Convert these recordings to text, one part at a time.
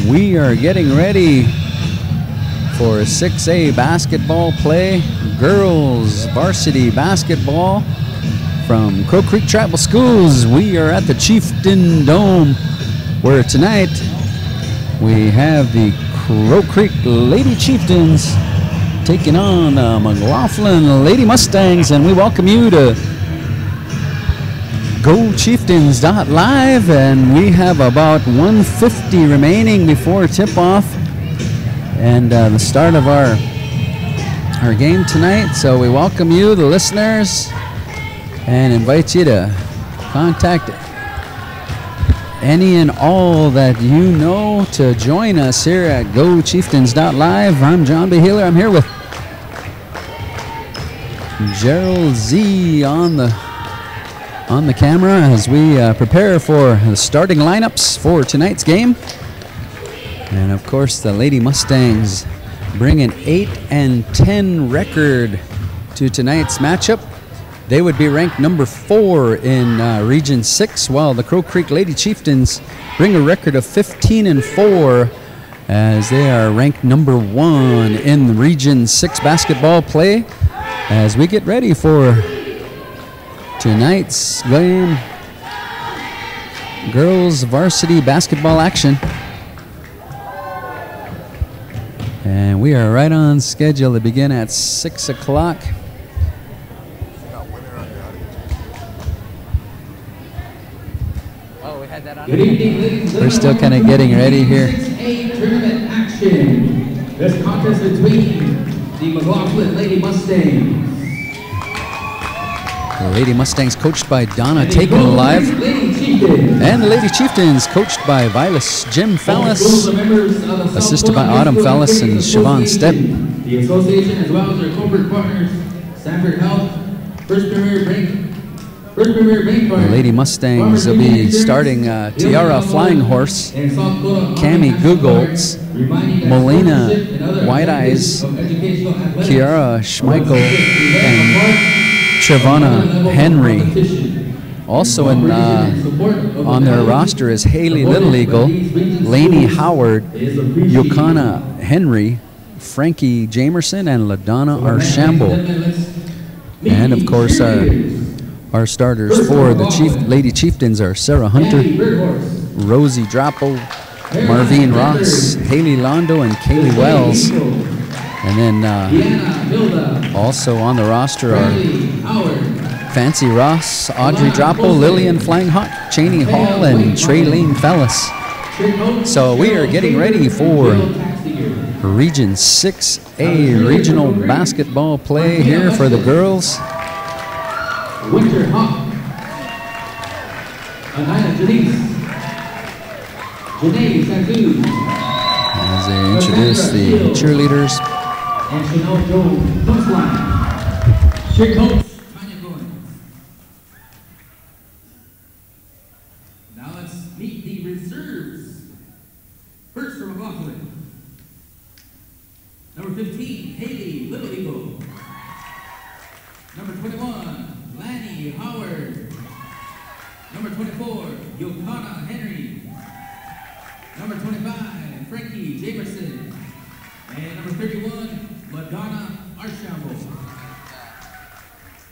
We are getting ready for 6A basketball play. Girls varsity basketball from Crow Creek Tribal Schools. We are at the Chieftain Dome, where tonight we have the Crow Creek Lady Chieftains taking on Mclaughlin Lady Mustangs, and we welcome you to GoChieftains.live, and we have about 150 remaining before tip-off and the start of our game tonight. So we welcome you, the listeners, and invite you to contact any and all that you know to join us here at GoChieftains.live. I'm John B. Healer. I'm here with Gerald Z on the camera as we prepare for the starting lineups for tonight's game. And of course, the Lady Mustangs bring an 8-10 record to tonight's matchup. They would be ranked number 4 in Region 6, while the Crow Creek Lady Chieftains bring a record of 15-4 as they are ranked number 1 in Region 6 basketball play. As we get ready for tonight's game, girls varsity basketball action. And we are right on schedule to begin at 6 o'clock. Good evening, ladies and We're still kind of getting ready here. 6A tournament action. This contest between the Mclaughlin Lady Mustangs. The Lady Mustangs coached by Donna Taken Live. And the Lady Chieftains coached by Vilas Jim Fallis, assisted by Autumn Fallis and Siobhan Stepp. The association, as well as their corporate partners, Sanford Health, First Premier Bank. The Lady Mustangs will be starting Tiara Flying Horse, Cami Googles, Molina White Eyes, Kiara Schmeichel, and Trevonna Henry. Also on their roster is Haley Little Eagle, Lainey Howard, Yokana Henry, Frankie Jamerson, and LaDonna Archambault. And of course, our starters for the Lady Chieftains are Sarah Hunter, Rosie Drapo, Marvine Ross, Haley Londo, and Kaylee Wells. And then also on the roster are Fancy Ross, Audrey Drapo, Lillian Flying Hawk, Cheney Hall, and Traylene Fellis. So we are getting ready for Region 6A regional basketball play here for the girls. Winter Hawk, Anaya Janice, Janae Sandu, as they introduce the cheerleaders. And Chanel Joe Punchline. Sheer coach, Tanya Goins. Now let's meet the reserves. First from Mclaughlin, number 15, Haley Little Eagle. Number 21, Lanny Howard. Number 24, Yokana Henry. Number 25, Frankie Jamerson. And number 31, LaDonna Archambault.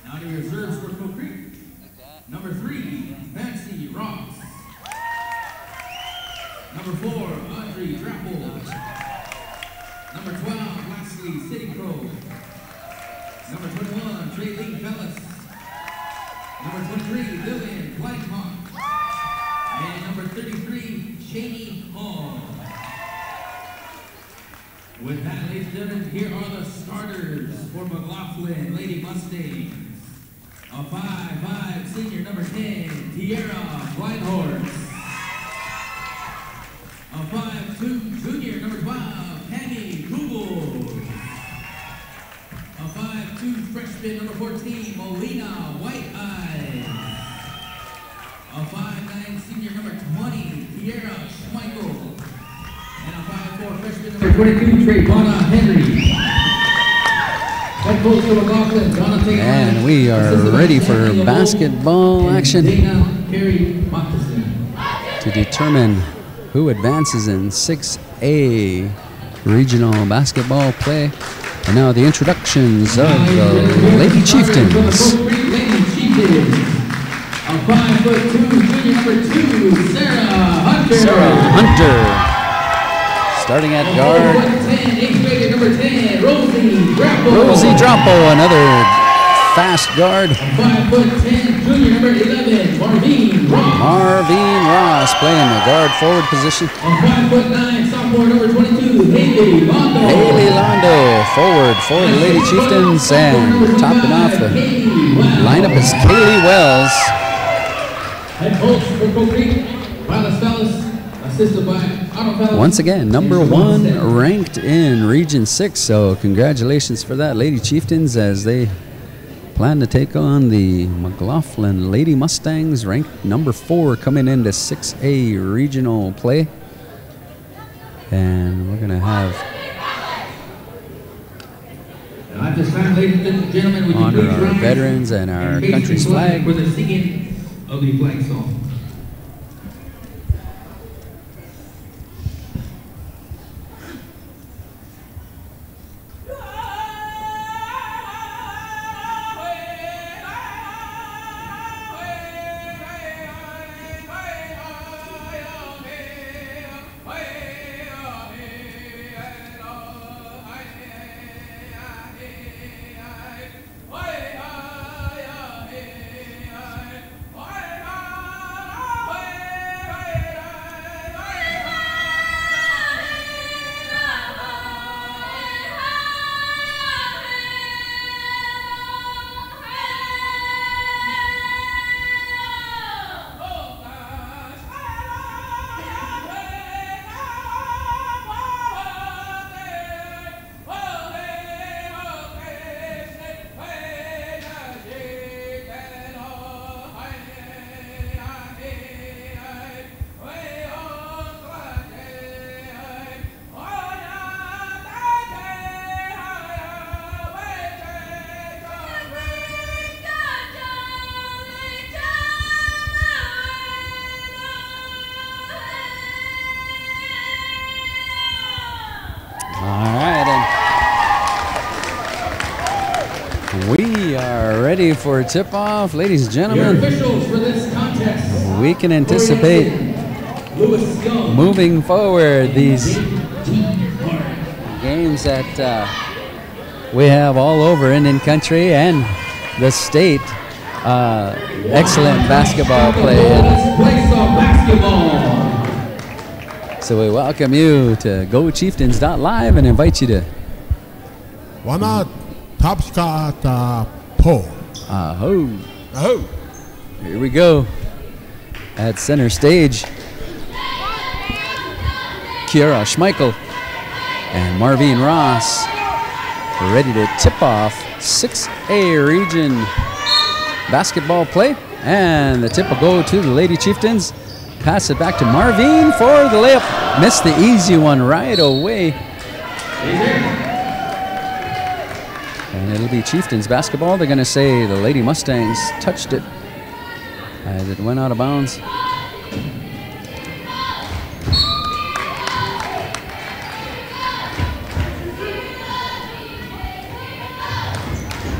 Now the reserves for Crow Creek. Number 3, Fancy Ross. Number 4, Audrey Drapo. Number 12, Wesley City Crow. Number 21, Traylene Fellis. Number 23, Lillian Flying Hawk. And number 33, Cheney Hall. With that, ladies and gentlemen, here are the starters for Mclaughlin Lady Mustangs. A 5'5" senior, number 10, Tiara Flying Horse. A 5'2" junior, number 12, Cami Google. A 5'2" freshman, number 14, Molina White Eyes. A 5'9" senior, number 20, Kiara Schmeichel. And a 5'4" freshman, number 22, Trevonna Henry. And we are ready for basketball action to determine who advances in 6A regional basketball play. And now the introductions of the Lady Chieftains. Lady Chieftains. A 5'2" junior number 2, Sarah Hunter. Starting at guard. 8th grader number 10, Rosie Droppo, another fast guard. 5'10", junior number 11, Marvine Ross playing the guard forward position. 5'9", sophomore number 22, Haley Londo forward for the Lady Chieftains, and topping off the lineup is Kaylee Wells. Head coach for Coach Creek, Fellas, assisted by once again, number 1 ranked in Region 6. So congratulations for that, Lady Chieftains, as they plan to take on the Mclaughlin Lady Mustangs, ranked number 4, coming into 6A regional play. And we're going to have at this time, ladies and gentlemen, we honor our veterans and our country's flag. For the singing of the flag song. We are ready for tip-off, ladies and gentlemen. Officials for this contest. We can anticipate moving forward these games that we have all over Indian country and the state. Excellent basketball play. So we welcome you to GoChieftains.live and invite you to here we go. At center stage, Kiara Schmeichel and Marvine Ross are ready to tip off 6A region basketball play. And the tip will go to the Lady Chieftains. Pass it back to Marvine for the layup. Missed the easy one right away. And it'll be Chieftains basketball. They're going to say the Lady Mustangs touched it as it went out of bounds.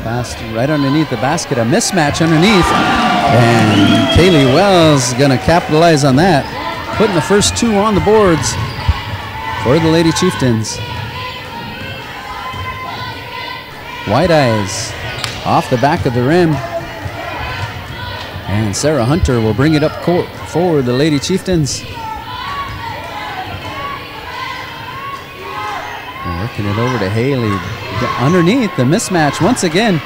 Passed right underneath the basket. A mismatch underneath. And Kaylee Wells going to capitalize on that. Putting the first 2 on the boards for the Lady Chieftains. White Eyes off the back of the rim. And Sarah Hunter will bring it up court for the Lady Chieftains. And working it over to Haley. Underneath the mismatch once again.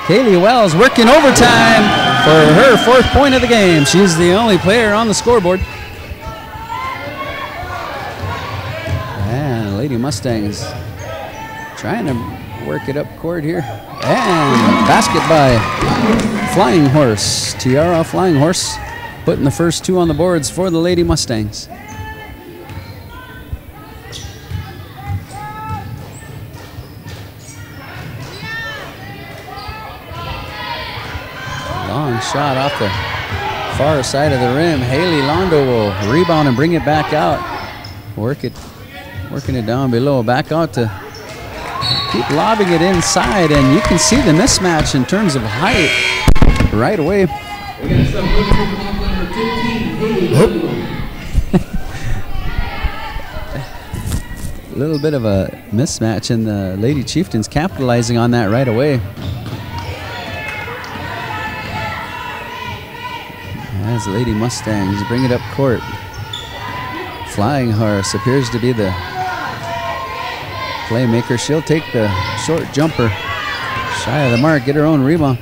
Kaylee Wells working overtime for her 4th point of the game. She's the only player on the scoreboard. And Lady Mustangs trying to work it up court here. And basket by Flying Horse. Tiara Flying Horse putting the first 2 on the boards for the Lady Mustangs. Long shot off the far side of the rim. Haley Londo will rebound and bring it back out. Working it down below. Back out to keep lobbing it inside, and you can see the mismatch in terms of height right away. We're going to start moving to block number 15, Haley Londo. A little bit of a mismatch, and the Lady Chieftains capitalizing on that right away. As Lady Mustangs bring it up court. Flying Horse appears to be the playmaker. She'll take the short jumper. Shy of the mark, get her own rebound.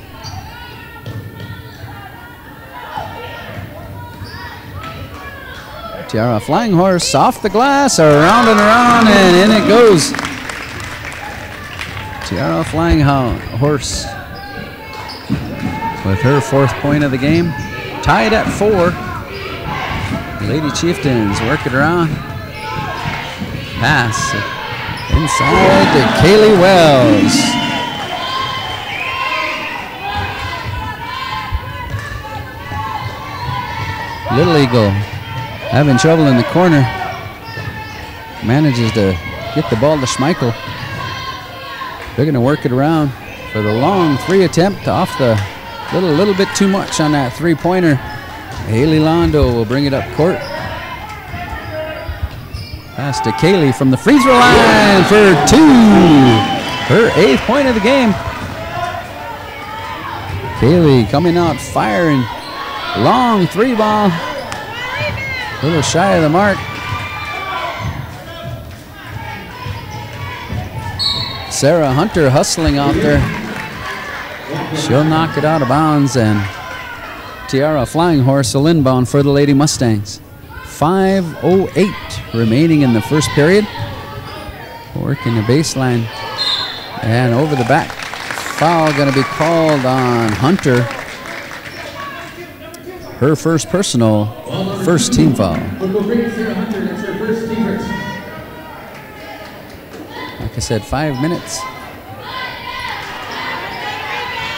Tiara Flying Horse off the glass, around and around, and in it goes. Tiara Flying Horse with her 4th point of the game. Tied at 4. Lady Chieftains work it around. Pass inside to Kaylee Wells. Little Eagle having trouble in the corner. Manages to get the ball to Schmeichel. They're going to work it around for the long 3 attempt off the little bit too much on that 3-pointer. Haley Londo will bring it up court. Pass to Kaylee from the free throw line for 2. Her 8th point of the game. Kaylee coming out firing. Long 3-ball. A little shy of the mark. Sarah Hunter hustling out there. She'll knock it out of bounds, and Tiara Flying Horse will inbound for the Lady Mustangs. 5:08 remaining in the first period. Working the baseline and over the back. Foul going to be called on Hunter. Her first personal, first team foul. Like I said, 5 minutes.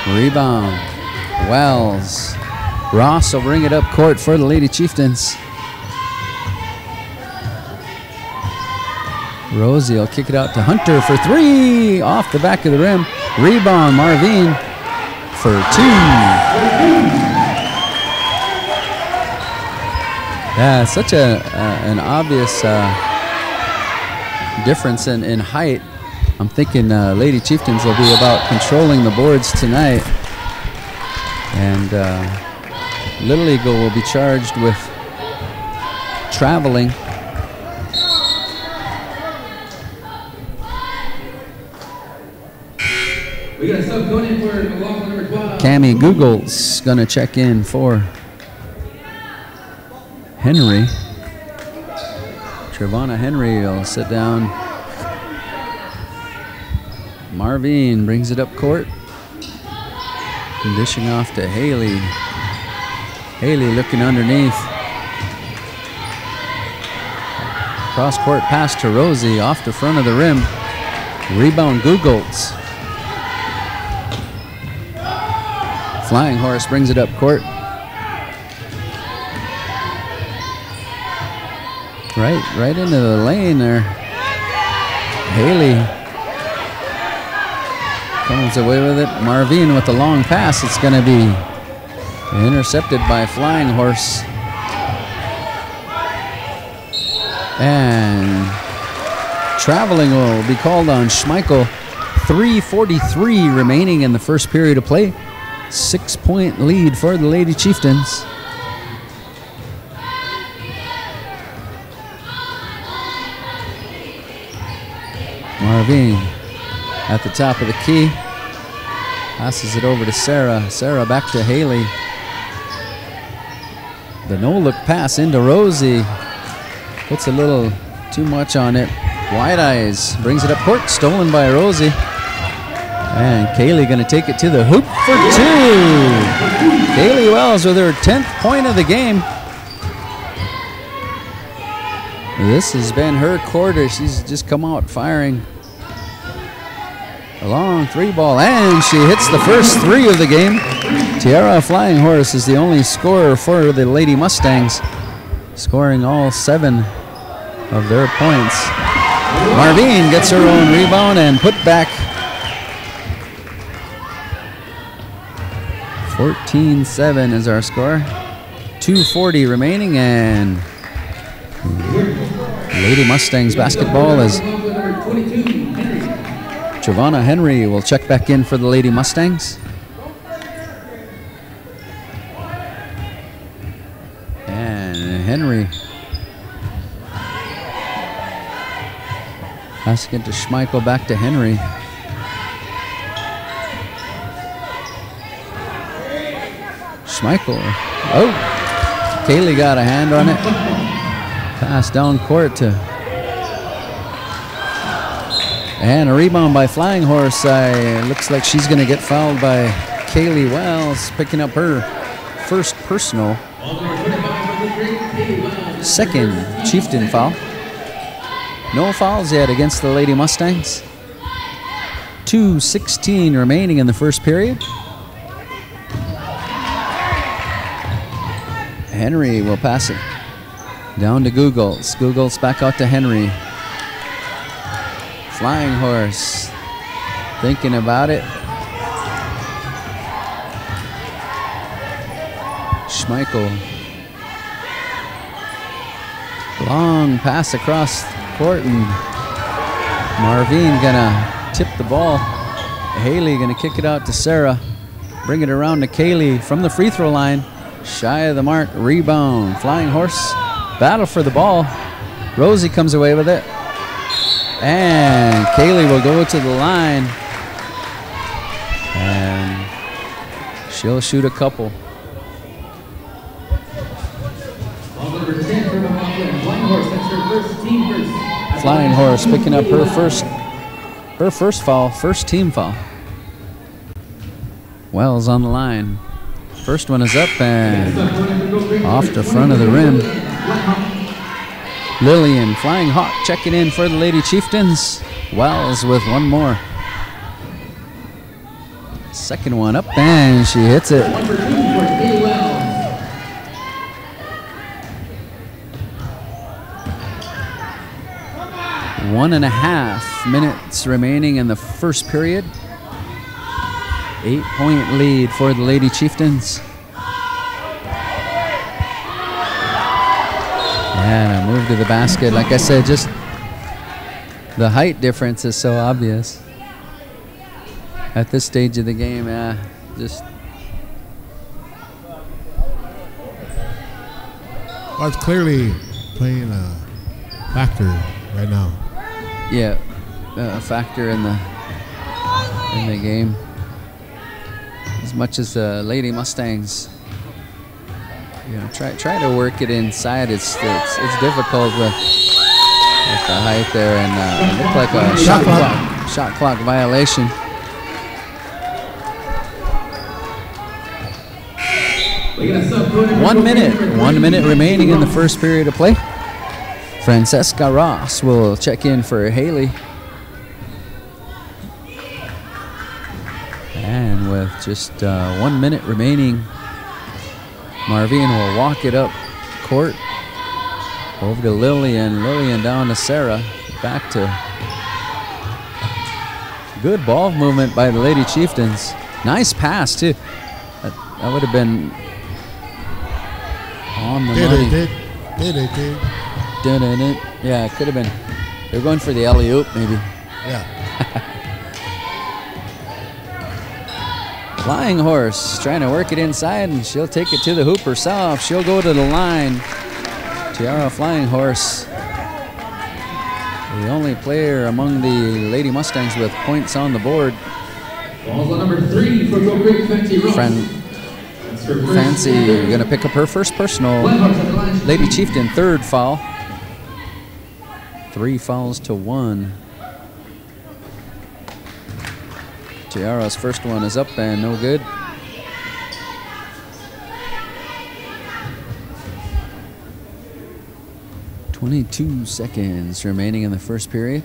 Rebound. Wells. Ross will bring it up court for the Lady Chieftains. Rosie will kick it out to Hunter for 3 off the back of the rim. Rebound, Marvin for 2. Yeah, such an obvious difference in height. I'm thinking Lady Chieftains will be about controlling the boards tonight. And Little Eagle will be charged with traveling. We got a sub going in for Mclaughlin number 12. Cami Google's going to check in for Henry. Trevonna Henry will sit down. Marvin brings it up court. Dishing off to Haley. Haley looking underneath. Cross court pass to Rosie off the front of the rim. Rebound Googles. Flying Horse brings it up court. Right into the lane there. Haley comes away with it. Marvin with the long pass. It's going to be intercepted by Flying Horse. And traveling will be called on Schmeichel. 3:43 remaining in the first period of play. 6-point lead for the Lady Chieftains. Marvin at the top of the key. Passes it over to Sarah. Sarah back to Haley. The no-look pass into Rosie. Puts a little too much on it. Wide Eyes brings it up court. Stolen by Rosie. And Kaylee going to take it to the hoop for 2. Kaylee Wells with her 10th point of the game. This has been her quarter. She's just come out firing. A long 3-ball, and she hits the first 3 of the game. Tiara Flying Horse is the only scorer for the Lady Mustangs, scoring all 7 of their points. Marvine gets her own rebound and put back. 14-7 is our score. 2:40 remaining, and Lady Mustangs basketball is Giovanna Henry will check back in for the Lady Mustangs. And Henry has to get to Schmeichel, back to Henry. Schmeichel. Oh, Kaylee got a hand on it. Pass down court to. And a rebound by Flying Horse. Looks like she's going to get fouled by Kaylee Wells, picking up her first personal. Second Chieftain foul. No fouls yet against the Lady Mustangs. 2:16 remaining in the first period. Henry will pass it down to Googles. Googles back out to Henry. Flying Horse thinking about it. Schmeichel. Long pass across court, and Marvine gonna tip the ball. Haley gonna kick it out to Sarah. Bring it around to Kaylee from the free throw line. Shy of the mark, rebound. Flying Horse battle for the ball. Rosie comes away with it. And Kaylee will go to the line. And she'll shoot a couple. Flying Horse picking up her first foul, first team foul. Wells on the line. First one is up and off the front of the rim. Lillian, Flying Hawk, checking in for the Lady Chieftains. Wells with one more. Second one up and she hits it. One and a half minutes remaining in the first period. 8-point lead for the Lady Chieftains. And a move to the basket. Like I said, just the height difference is so obvious at this stage of the game. Just. Well, it's clearly playing a factor right now. Yeah, a factor in the game. As much as the Lady Mustangs, you know, try to work it inside. It's difficult with the height there, and it looked like a shot clock violation. One minute remaining in the first period of play. Francesca Ross will check in for Haley. And with just 1 minute remaining, Marvine will walk it up court. Over to Lillian. Lillian down to Sarah. Back to good ball movement by the Lady Chieftains. Nice pass, too. That would have been on the money. Yeah, it could have been. They're going for the alley-oop, maybe. Yeah. Flying Horse trying to work it inside, and she'll take it to the hoop herself. She'll go to the line. Tiara Flying Horse, the only player among the Lady Mustangs with points on the board. Also number 3 for Go Big Fancy Ross. Fancy going to pick up her first personal. Lady Chieftain, third foul. 3 fouls to 1. Tiara's first one is up and no good. .22 seconds remaining in the first period.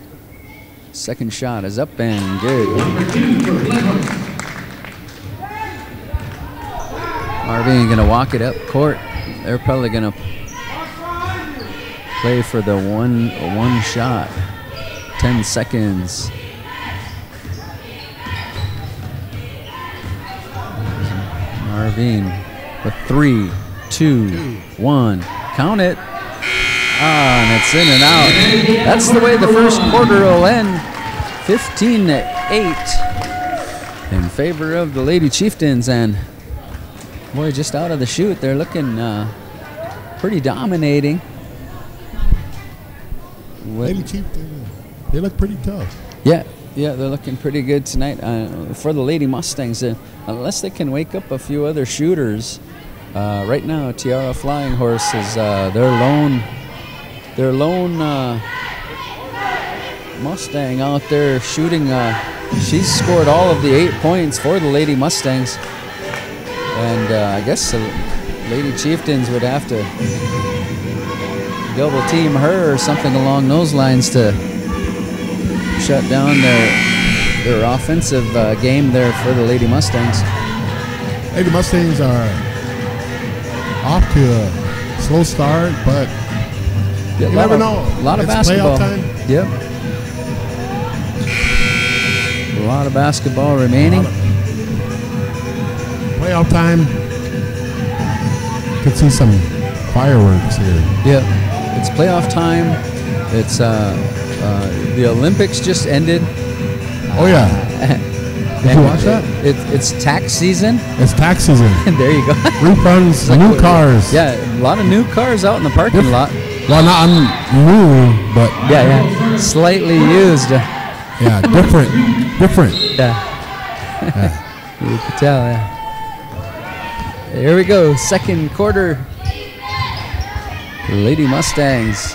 Second shot is up and good. Marvin going to walk it up court. They're probably going to play for the one shot. 10 seconds. Marvin with 3, 2, 1. Count it. And it's in and out. That's the way the first quarter will end. 15-8 in favor of the Lady Chieftains. And boy, just out of the chute, they're looking pretty dominating. Lady Chieftains, they look pretty tough. Yeah, they're looking pretty good tonight for the Lady Mustangs. Unless they can wake up a few other shooters. Right now, Tiara Flying Horse is their lone Mustang out there shooting. She's scored all of the 8 points for the Lady Mustangs. And I guess the Lady Chieftains would have to double team her or something along those lines to shut down their offensive game there for the Lady Mustangs. Lady Mustangs are off to a slow start, but you never know. A lot of basketball. Time. Yep. A lot of basketball remaining. Playoff time. You can see some fireworks here. Yep. It's playoff time. It's the Olympics just ended. Oh yeah. Did you watch that? It's tax season. It's tax season. There you go. Refunds, like new cars. Yeah, a lot of new cars out in the parking lot. Well, not new, but yeah, slightly used. Yeah, different. Yeah. You can tell. Yeah. Here we go. Second quarter. Lady Mustangs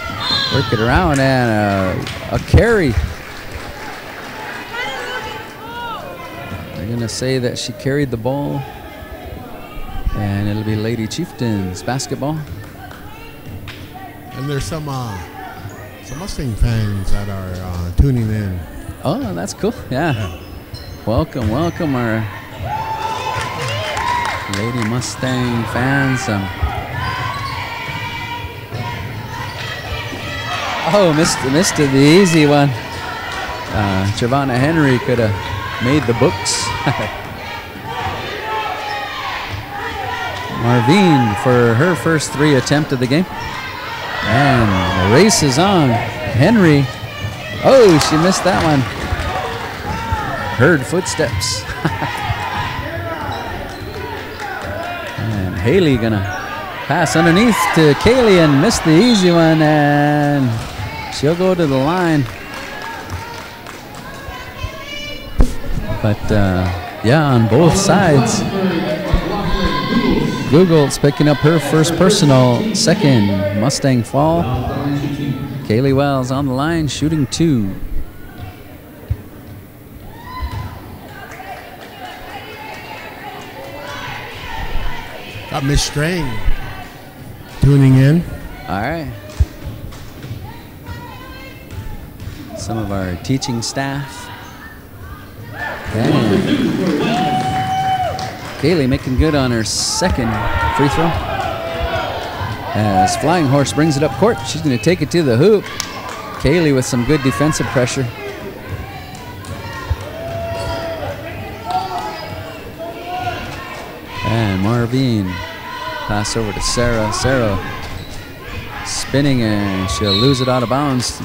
work it around and a carry. They're going to say that she carried the ball. And it'll be Lady Chieftains basketball. And there's some Mustang fans that are tuning in. Oh, that's cool. Yeah. Welcome our Lady Mustang fans. Oh, missed the easy one. Giovanna Henry could have made the books. Marvin for her first 3 attempt of the game. And the race is on. Henry. Oh, she missed that one. Heard footsteps. And Haley gonna pass underneath to Kaylee and miss the easy one, and she'll go to the line. But yeah, on both sides. Google's picking up her first personal, second Mustang fall. Kaylee Wells on the line, shooting 2. Got Miss Strang tuning in. All right. Some of our teaching staff. And Kaylee making good on her second free throw. As Flying Horse brings it up court, she's going to take it to the hoop. Kaylee with some good defensive pressure. And Marvin pass over to Sarah. Sarah spinning and she'll lose it out of bounds.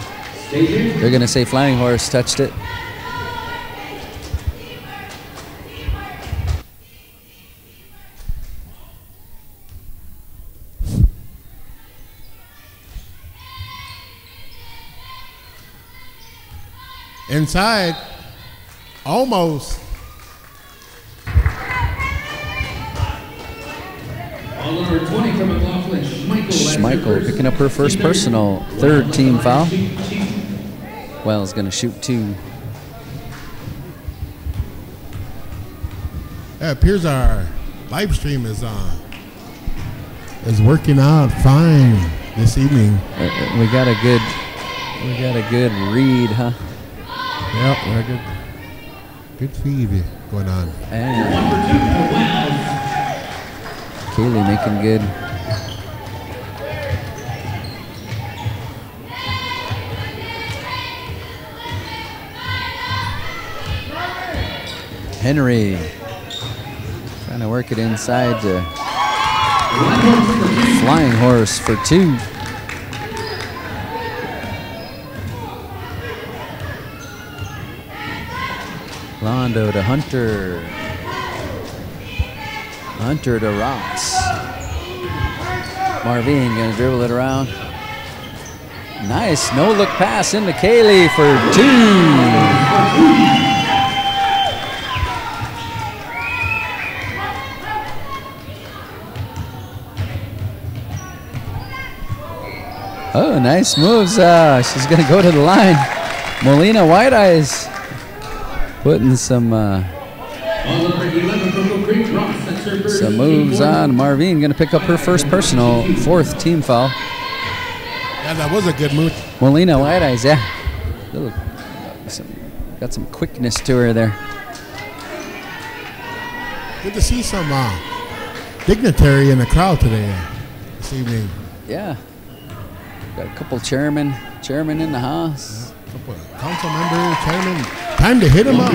They're going to say Flying Horse touched it. Inside, almost. Ball number 20 from Mclaughlin, Schmeichel picking up her first personal, 3rd team foul. Wells going to shoot 2. It appears our live stream is working out fine this evening. We got a good read, huh? Yep, we're good feed going on. And Kaylee making good. Henry trying to work it inside to Flying Horse for 2. Londo to Hunter. Hunter to Ross. Marvin gonna dribble it around. Nice no-look pass into Kaylee for 2. Oh, nice moves. She's going to go to the line. Molina White Eyes putting some moves on. Marvin going to pick up her first personal, 4th team foul. Yeah, that was a good move. Molina White Eyes, yeah. Got some quickness to her there. Good to see some dignitary in the crowd today, this evening. Yeah. Got a couple chairmen in the house. Yeah, couple of council members, chairman. Time to hit him up.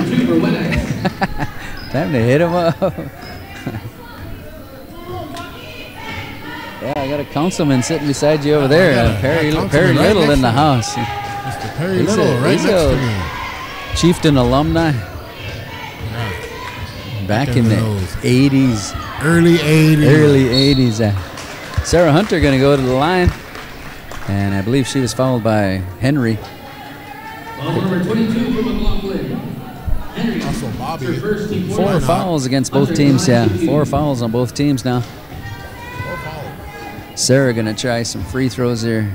Time to hit him up. Yeah, I got a councilman sitting beside you over there. Perry Little right in the house. Mr. Perry Little right next to me. Chieftain alumni. Yeah. Back in the 80s. Early 80s. Early 80s. Sarah Hunter going to go to the line. And I believe she was fouled by Henry. Number 22 for Mclaughlin. Henry. Also Bobby. 4 fouls against both teams, yeah. 4 fouls on both teams now. 4 fouls. Sarah gonna try some free throws here.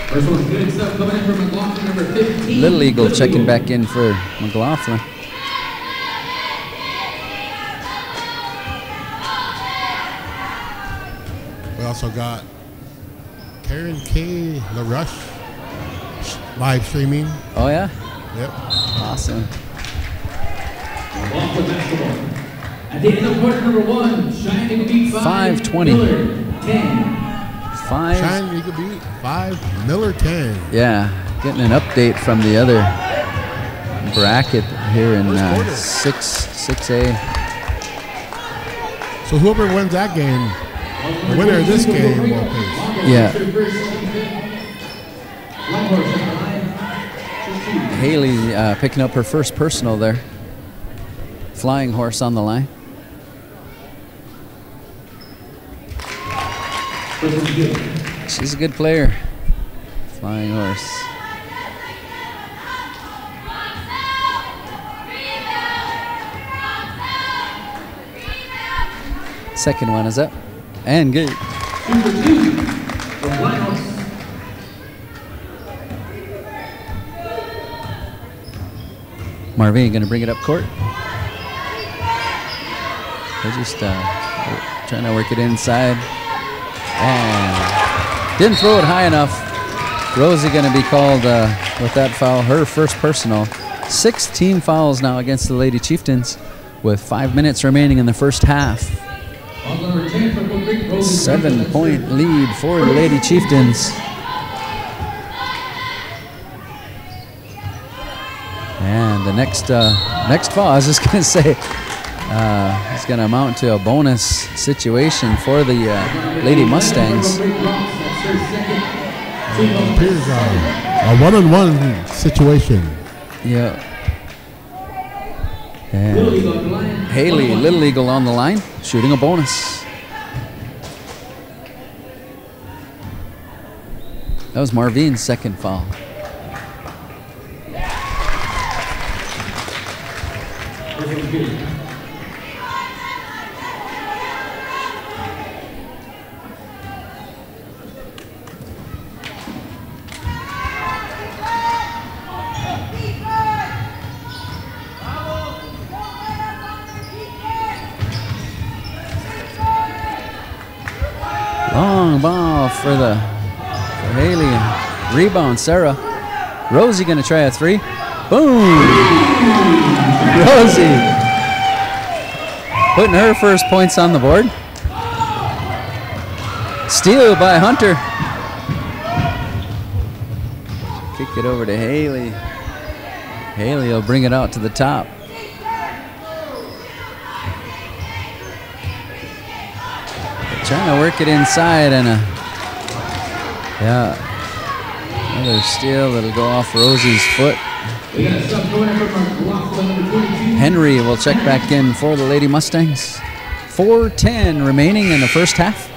First one's good stuff coming in for Mclaughlin, number 15. Little Eagle checking back in for Mclaughlin. We also got Karen K. LaRush live streaming. Oh, yeah? Yep. Awesome. Ball for basketball. At the end of quarter number 1, Shine Eagle beat 5:20. Miller 10. 5. Shine Eagle beat 5, Miller 10. Yeah, getting an update from the other bracket here in 6A. So whoever wins that game, the winner of this game will pay. Yeah. Haley picking up her first personal there. Flying Horse on the line. She's a good player. Flying Horse. Second one is up. And good. Marvin going to bring it up court. They're just trying to work it inside. And didn't throw it high enough. Rosie going to be called with that foul, her first personal. 6 team fouls now against the Lady Chieftains with 5 minutes remaining in the first half. 7-point lead for the Lady Chieftains. And the next foul, I was just going to say, is going to amount to a bonus situation for the Lady Mustangs. Here's a one-on-one situation. Yeah. And Haley, Little Eagle on the line, shooting a bonus. That was Marvin's second foul. Long ball for Haley. Rebound, Sarah. Rosie going to try a 3. Boom! Rosie putting her first points on the board. Steal by Hunter. Kick it over to Haley. Haley will bring it out to the top. They're trying to work it inside, and another steal that'll go off Rosie's foot. Henry will check back in for the Lady Mustangs. 4:10 remaining in the first half.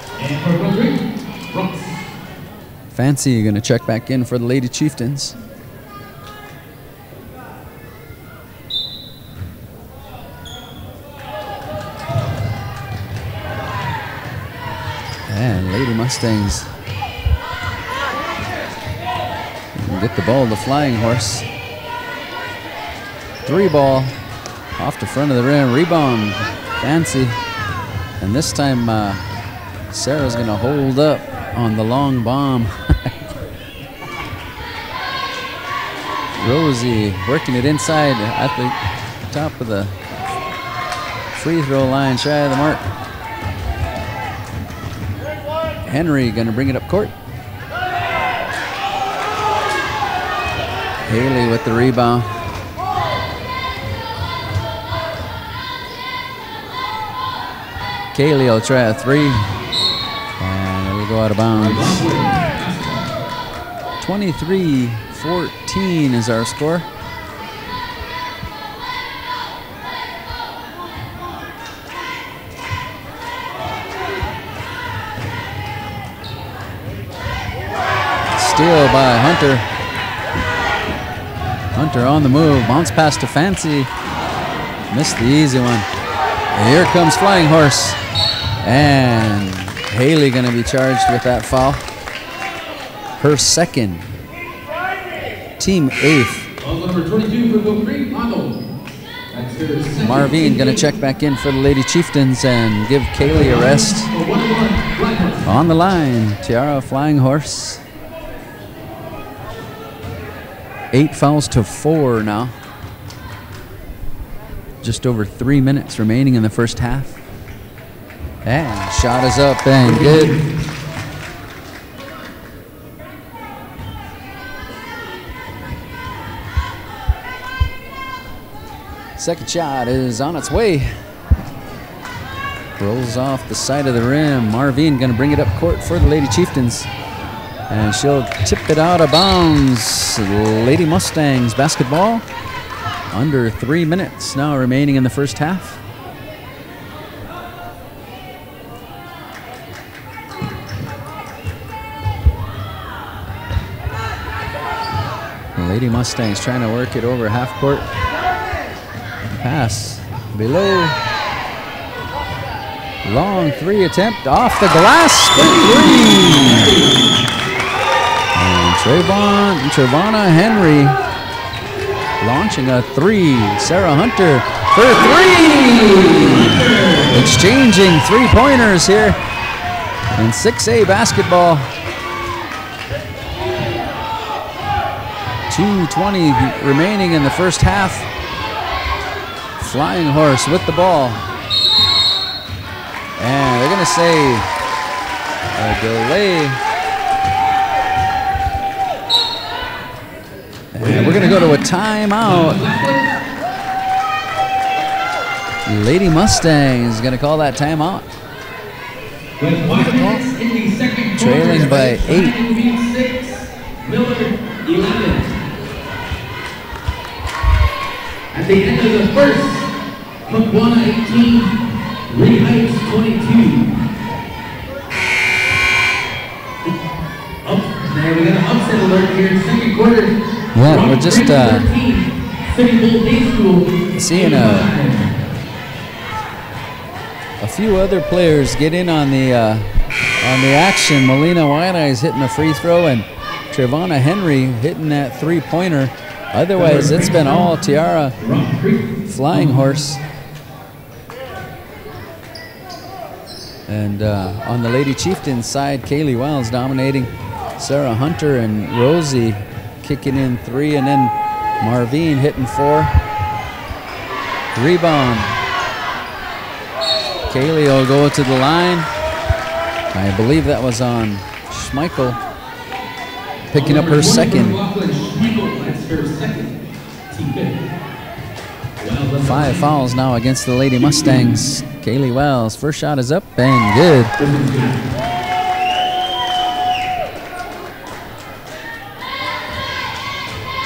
Fancy going to check back in for the Lady Chieftains. And Lady Mustangs get the ball to Flying Horse. 3 ball off the front of the rim. Rebound, Fancy. And this time Sarah's going to hold up on the long bomb. Rosie working it inside at the top of the free throw line, shy of the mark. Henry going to bring it up court. Haley with the rebound. Kaylee will try a 3, and it'll go out of bounds. 23-14 is our score. Steal by Hunter. Hunter on the move, bounce pass to Fancy. Missed the easy one. And here comes Flying Horse. And Haley going to be charged with that foul. Her second. Team 8th. Marvin going to check back in for the Lady Chieftains and give Kaylee a rest. On the line, Tiara Flying Horse. 8 fouls to 4 now. Just over 3 minutes remaining in the first half. And shot is up and good. Second shot is on its way. Rolls off the side of the rim. Marvin going to bring it up court for the Lady Chieftains. And she'll tip it out of bounds. Lady Mustangs basketball. Under 3 minutes now remaining in the first half. Lady Mustangs trying to work it over half court. Pass below. Long 3 attempt off the glass for 3. And Trevonna Henry launching a 3. Sarah Hunter for 3. Exchanging 3-pointers here in 6A basketball. 2:20 remaining in the first half. Flying Horse with the ball. And they're going to say a delay. And we're going to go to a timeout. Lady Mustangs is going to call that timeout. Trailing by 8. Miller 11. At the end of the first, Mclaughlin 18, Lee Heights 22. There we got an upset alert here in second quarter. Yeah, we're just seeing a few other players get in on the action. Melina White-Eyes hitting a free throw and Trevonna Henry hitting that 3-pointer. Otherwise, it's been all Tiara Flying Horse. And on the Lady Chieftains side, Kaylee Wiles dominating. Sarah Hunter and Rosie kicking in 3, and then Marvin hitting 4. Rebound. Kaylee will go to the line. I believe that was on Schmeichel. Picking up her second. 5 fouls now against the Lady Mustangs. Kaylee Wells, first shot is up and good.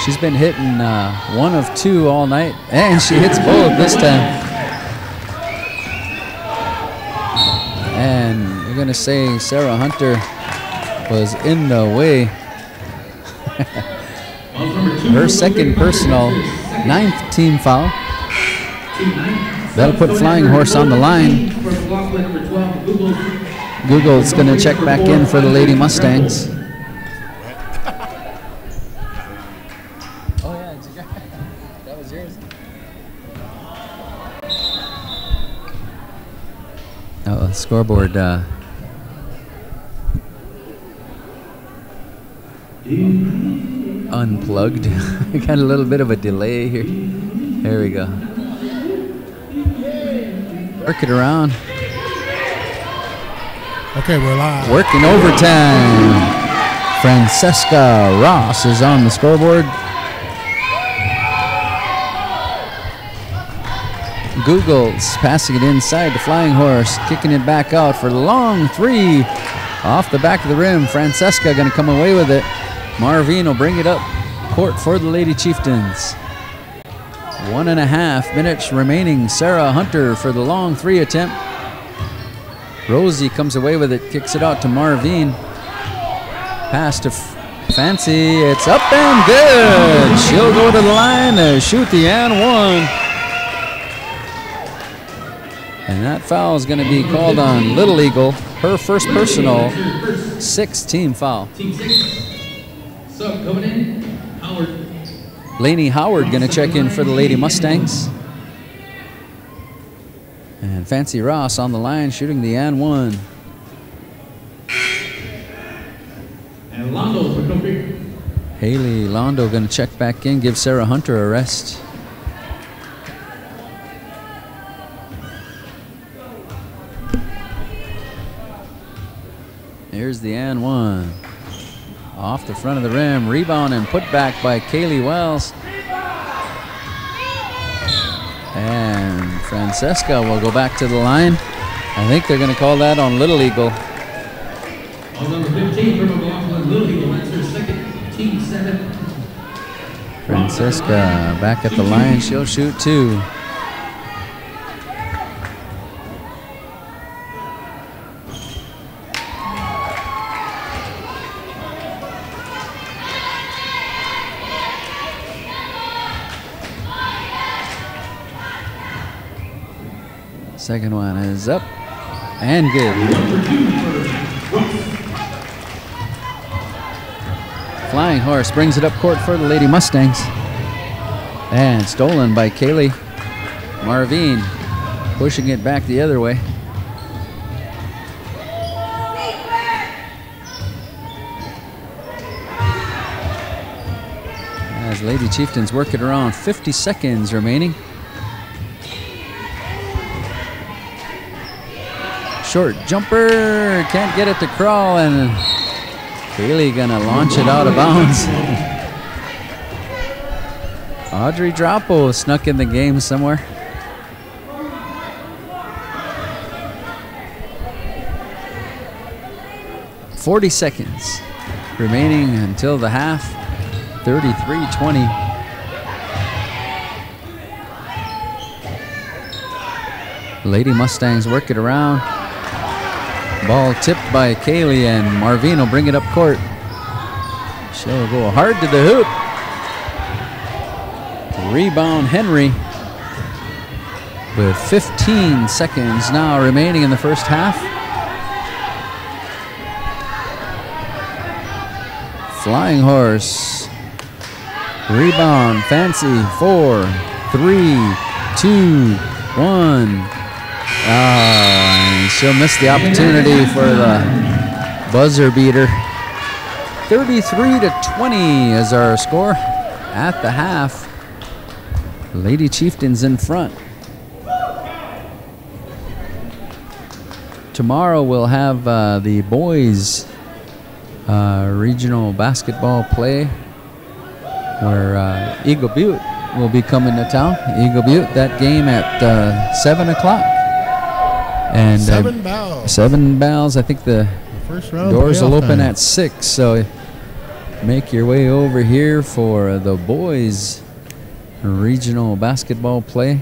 She's been hitting 1 of 2 all night, and she hits both this time. And we're going to say Sarah Hunter was in the way. Her second personal, 9th team foul. That'll put Flying Horse on the line. Google's going to check back in for the Lady Mustangs. Oh yeah, that was yours. Oh, scoreboard. Unplugged. Got a little bit of a delay here. There we go. Work it around. Okay, we're live. Working overtime. Francesca Ross is on the scoreboard. Google's passing it inside to Flying Horse, kicking it back out for the long 3. Off the back of the rim. Francesca going to come away with it. Marvin will bring it up court for the Lady Chieftains. 1.5 minutes remaining. Sarah Hunter for the long 3 attempt. Rosie comes away with it, kicks it out to Marvin. Pass to Fancy. It's up and good. She'll go to the line to shoot the and 1. And that foul is going to be called on Little Eagle. Her first personal, 6th team foul. Sub coming in, Howard. Lainey Howard going to check in for the Lady Mustangs. And Fancy Ross on the line shooting the and 1. And Londo for Kobe. Haley Londo going to check back in, give Sarah Hunter a rest. Here's the and 1. Off the front of the rim, rebound and put back by Kaylee Wells. And Francesca will go back to the line. I think they're going to call that on Little Eagle. On number 15 for Mclaughlin, Little Eagle, that's her second, team 7. Francesca back at the line, she'll shoot 2. Second one is up and good. Flying Horse brings it up court for the Lady Mustangs. And stolen by Kaylee. Marvin pushing it back the other way. As Lady Chieftains work it around, 50 seconds remaining. Short jumper, can't get it to crawl, and Kaylee gonna launch it out of bounds. Audrey Droppo snuck in the game somewhere. "40 seconds remaining until the half. 33-20. Lady Mustangs work it around. Ball tipped by Kaylee, and Marvin will bring it up court. She'll go hard to the hoop. Rebound Henry. With 15 seconds now remaining in the first half. Flying Horse. Rebound Fancy. 4, 3, 2, 1. She'll miss the opportunity for the buzzer beater. 33-20 is our score at the half. Lady Chieftains in front. tomorrow we'll have the boys regional basketball play, where Eagle Butte will be coming to town. Eagle Butte, that game at 7 o'clock. And 7 bells. 7 bells. I think the First round doors will open time. at 6. So make your way over here for the boys regional basketball play.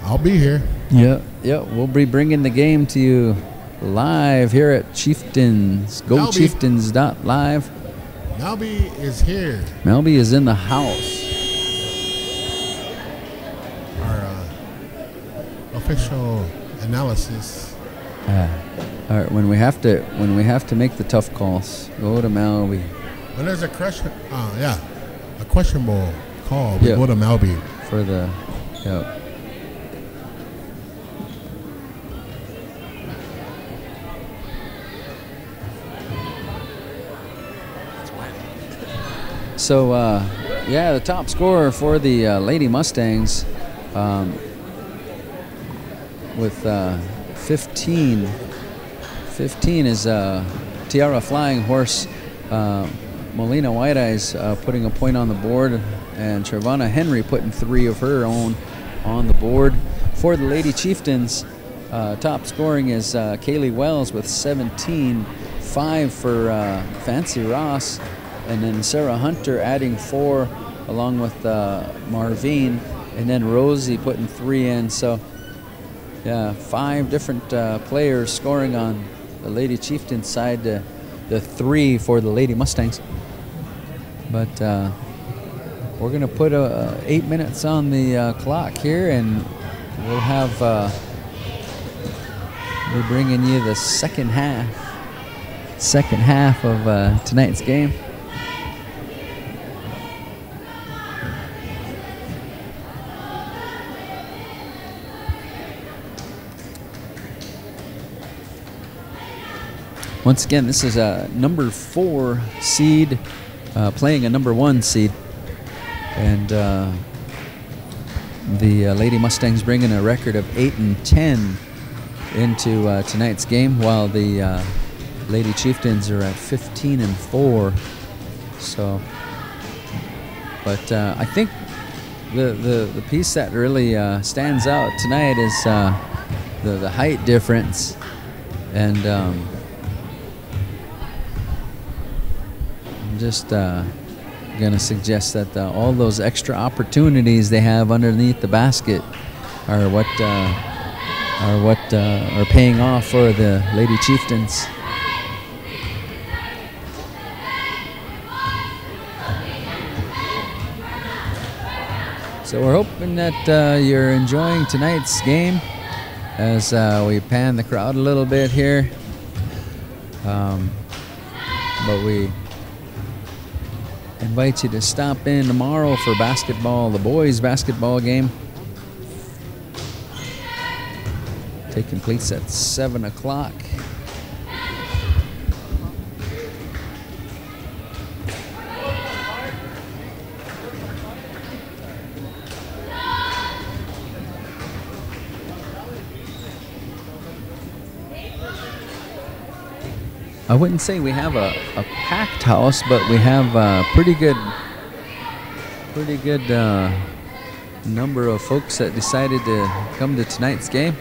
I'll be here. Yeah, we'll be bringing the game to you live here at Chieftains. Go Melby. Chieftains.live. Melby is here. Melby is in the house. Our official analysis. All right, when we have to make the tough calls, go to Melby. When there's a questionable call, we go to Melby. For the, So, the top scorer for the Lady Mustangs with 15 is Tiara Flying Horse. Molina White Eyes putting a point on the board, and Trevana Henry putting 3 of her own on the board. For the Lady Chieftains, top scoring is Kaylee Wells with 17, 5 for Fancy Ross, and then Sarah Hunter adding 4 along with Marvine, and then Rosie putting 3 in. So, 5 different players scoring on the Lady Chieftains side, the 3 for the Lady Mustangs. But we're going to put 8 minutes on the clock here, and we'll have we're bringing you the second half of tonight's game. Once again, this is a number 4 seed playing a number 1 seed, and the Lady Mustangs bringing a record of 8-10 into tonight's game, while the Lady Chieftains are at 15-4. So, but I think the piece that really stands out tonight is the height difference, and I'm just gonna suggest that all those extra opportunities they have underneath the basket are what are paying off for the Lady Chieftains. So we're hoping that you're enjoying tonight's game as we pan the crowd a little bit here, but we invite you to stop in tomorrow for basketball, the boys basketball game, taking place at 7 o'clock. I wouldn't say we have a packed house, but we have a pretty good number of folks that decided to come to tonight's game.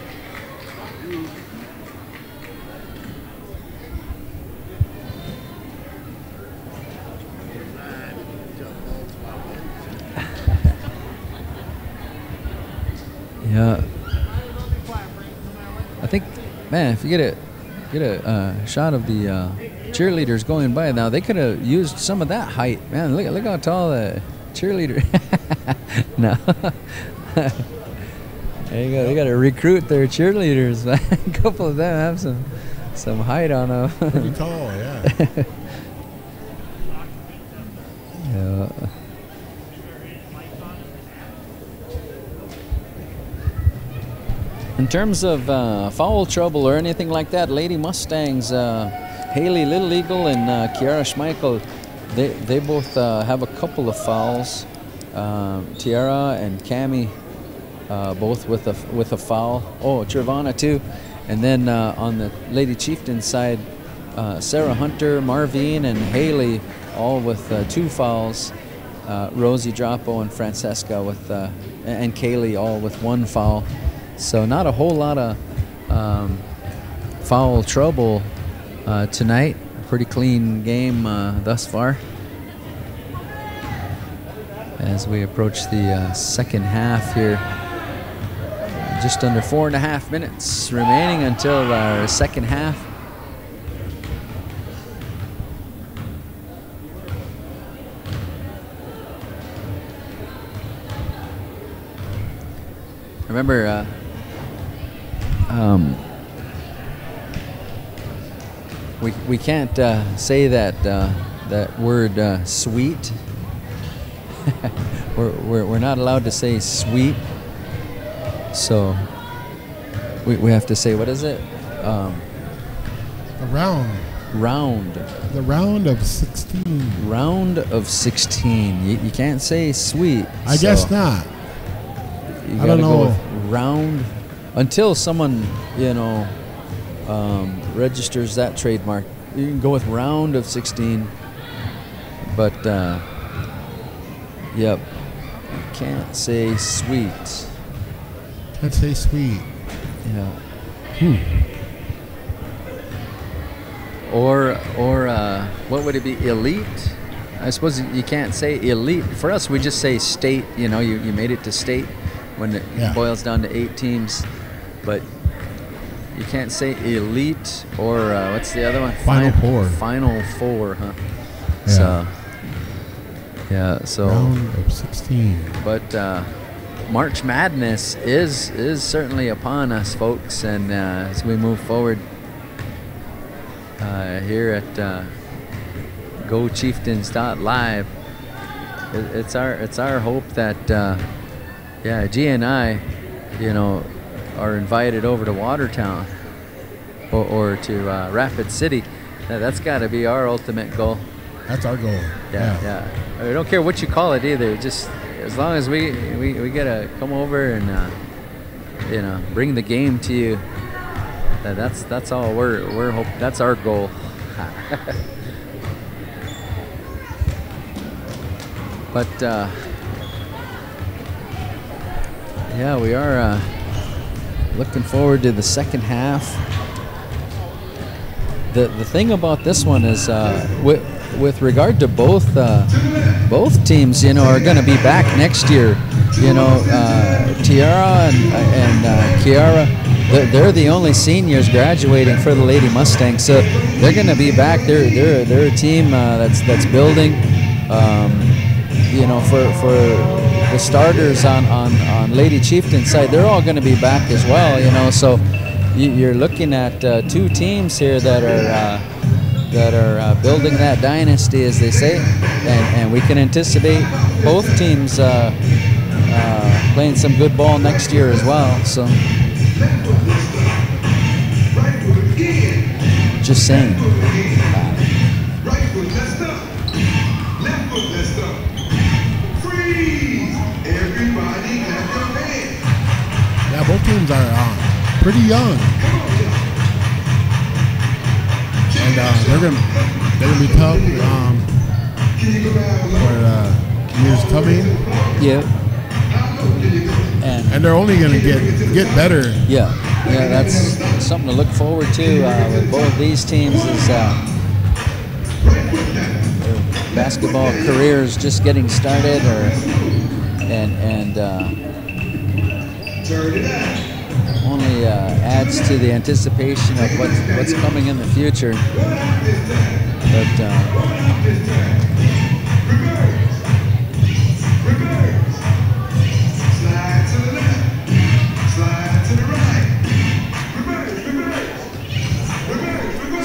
Yeah, I think, man, if you get a shot of the cheerleaders going by now, they could have used some of that height. Man, look how tall the cheerleader. No. There you go. They got to recruit their cheerleaders. A couple of them have some height on them. Pretty tall, yeah. Yeah. In terms of foul trouble or anything like that, Lady Mustangs, Haley Little Eagle and Kiara Schmeichel, they both have a couple of fouls. Tiara and Cami both with a foul. Oh, Trevana too, And then on the Lady Chieftains side, Sarah Hunter, Marvine, and Haley all with 2 fouls. Rosie Drapo and Francesca with and Kaylee all with 1 foul. So not a whole lot of foul trouble tonight. A pretty clean game thus far. As we approach the second half here, just under 4.5 minutes remaining until our second half. Remember, we can't say that word sweet. we're not allowed to say sweet, so we have to say, what is it? The round. The round of 16. Round of 16. You can't say sweet. I guess not. You I gotta don't know. go with round until someone, you know, registers that trademark. You can go with round of 16, but yep, you can't say sweet. Can't say sweet. Yeah. Or what would it be? Elite? I suppose you can't say elite. For us, we just say state. You know, you made it to state when it boils down to 8 teams, but you can't say elite or what's the other one? Final Four. Final Four, huh? Yeah. So round of 16. But March Madness is certainly upon us, folks, and as we move forward here at GoChieftains.live, it's our hope that G and I, you know, are invited over to Watertown or to Rapid City. That's got to be our ultimate goal. That's our goal. Yeah. I don't care what you call it either. Just as long as we get to come over and you know, bring the game to you. That's all we're hoping. That's our goal. But yeah, we are looking forward to the second half. The thing about this one is with regard to both teams, you know, are going to be back next year. You know, Tiara and Kiara, they're the only seniors graduating for the Lady Mustangs, so they're going to be back. They're a team that's building. You know, for the starters on Lady Chieftain side, they're all going to be back as well. You know, so you're looking at 2 teams here that are building that dynasty, as they say, and we can anticipate both teams playing some good ball next year as well. So, just saying. Yeah, both teams are pretty young, and they're gonna be tough for years coming. Yeah. And they're only gonna get better. Yeah, that's something to look forward to with both these teams. Is their basketball careers just getting started, and only adds to the anticipation of what's coming in the future. But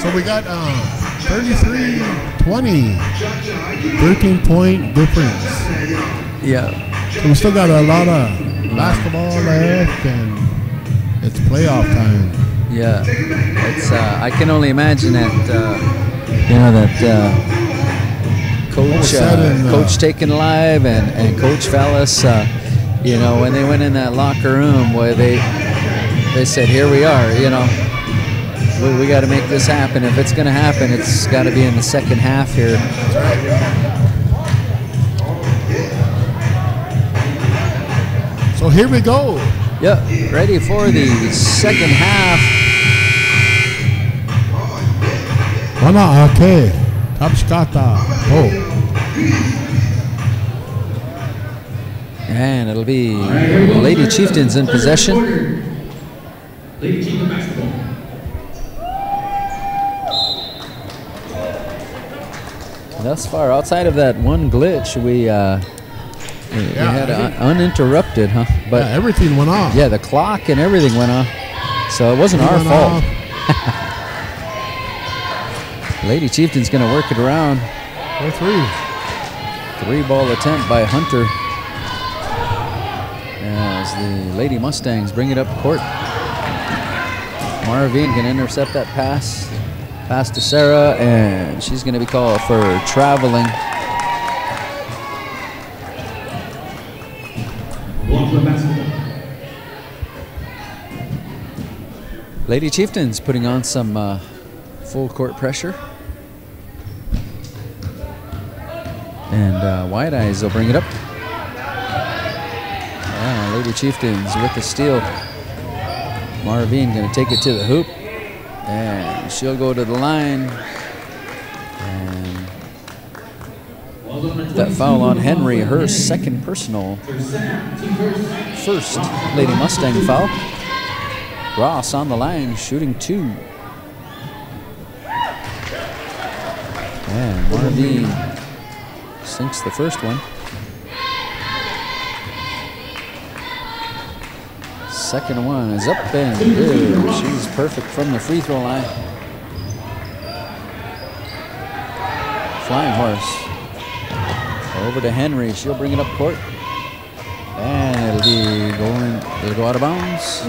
so we got 33-20, 13-point difference. yeah. So we still got a lot of basketball left, and it's playoff time. Yeah, it's. I can only imagine that. Coach Taken Live and Coach Fallis. You know, when they went in that locker room, where they said, "Here we are." You know, we got to make this happen. If it's going to happen, it's got to be in the second half here. So here we go. Yep, ready for the second half. Wana ake. Tapshikata. Oh. And it'll be Lady Chieftains in possession. Lady Chieftains basketball. Thus far, outside of that one glitch, we had uninterrupted, huh? But yeah, everything went off. Yeah, the clock and everything went off. So it wasn't our fault. Lady Chieftain's going to work it around. 4-3. 3-ball attempt by Hunter. As the Lady Mustangs bring it up court. Marvin can intercept that pass. Pass to Sarah, and she's going to be called for traveling. Lady Chieftains putting on some full court pressure. And White Eyes will bring it up. Yeah, Lady Chieftains with the steal. Marvin going to take it to the hoop. And she'll go to the line. And that foul on Henry, her second personal. First Lady Mustang foul. Ross on the line, shooting 2. And Marvin sinks the first one. Second one is up and good. She's perfect from the free throw line. Flying Horse. Over to Henry. She'll bring it up court. And it'll go out of bounds.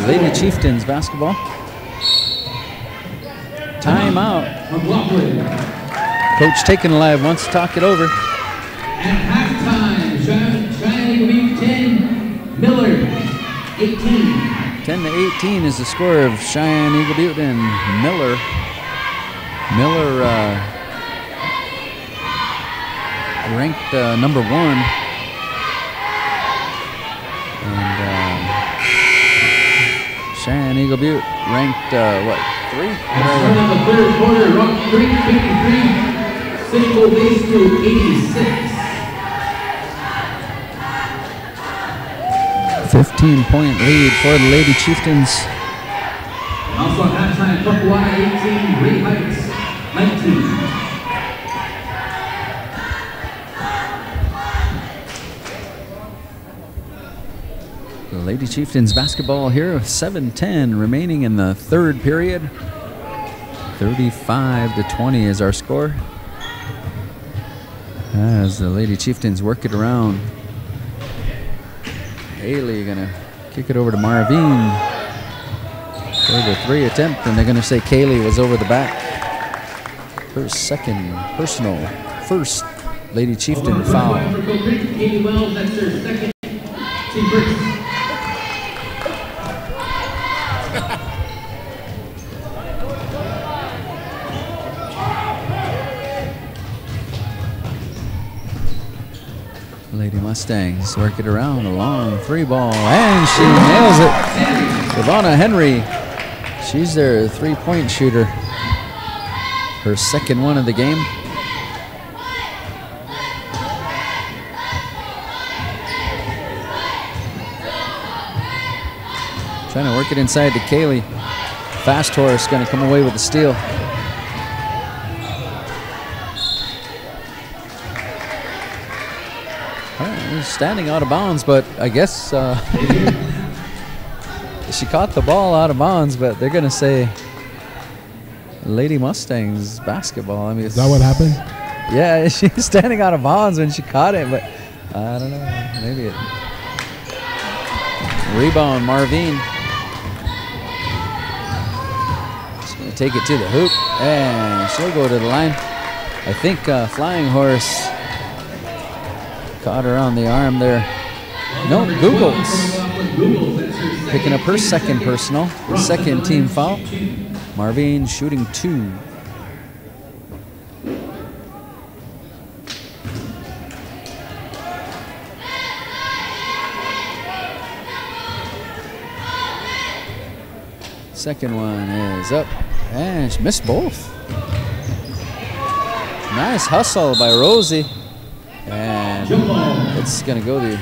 Lady Chieftains basketball. Timeout. Mclaughlin. Coach Taken Alive wants to talk it over. At halftime, Cheyenne 10, Miller 18. 10-18 is the score of Cheyenne Eagle Butte and Miller. Miller ranked number 1. And Cheyenne Eagle Butte ranked, 3? Start of the third quarter, Rock Creek 53, Central Base to 86. 15-point lead for the Lady Chieftains. And also at halftime, Puckwater 18, Great Heights 19. The Lady Chieftains basketball here with 7:10 remaining in the third period. 35-20 is our score. As the Lady Chieftains work it around. Haley gonna kick it over to Marvin for the 3 attempt, and they're gonna say Kaylee was over the back. Her second personal, first Lady Chieftain foul. Katie Wells, that's her second team first. Lady Mustangs work it around, a long 3-ball, and she nails it. Ivana Henry, she's their 3-point shooter. Her second one of the game. Trying to work it inside to Kaylee. Fast Horse going to come away with the steal. Standing out of bounds, but I guess she caught the ball out of bounds, but they're going to say Lady Mustangs basketball. I mean, is that what happened? Yeah, she's standing out of bounds when she caught it, but I don't know. Maybe it. Rebound, Marvin. She's going to take it to the hoop, and she'll go to the line. I think Flying Horse caught her on the arm there. No, Googles picking up her second personal, second team foul. Marvin shooting 2. Second one is up, and she missed both. Nice hustle by Rosie, and it's going to go the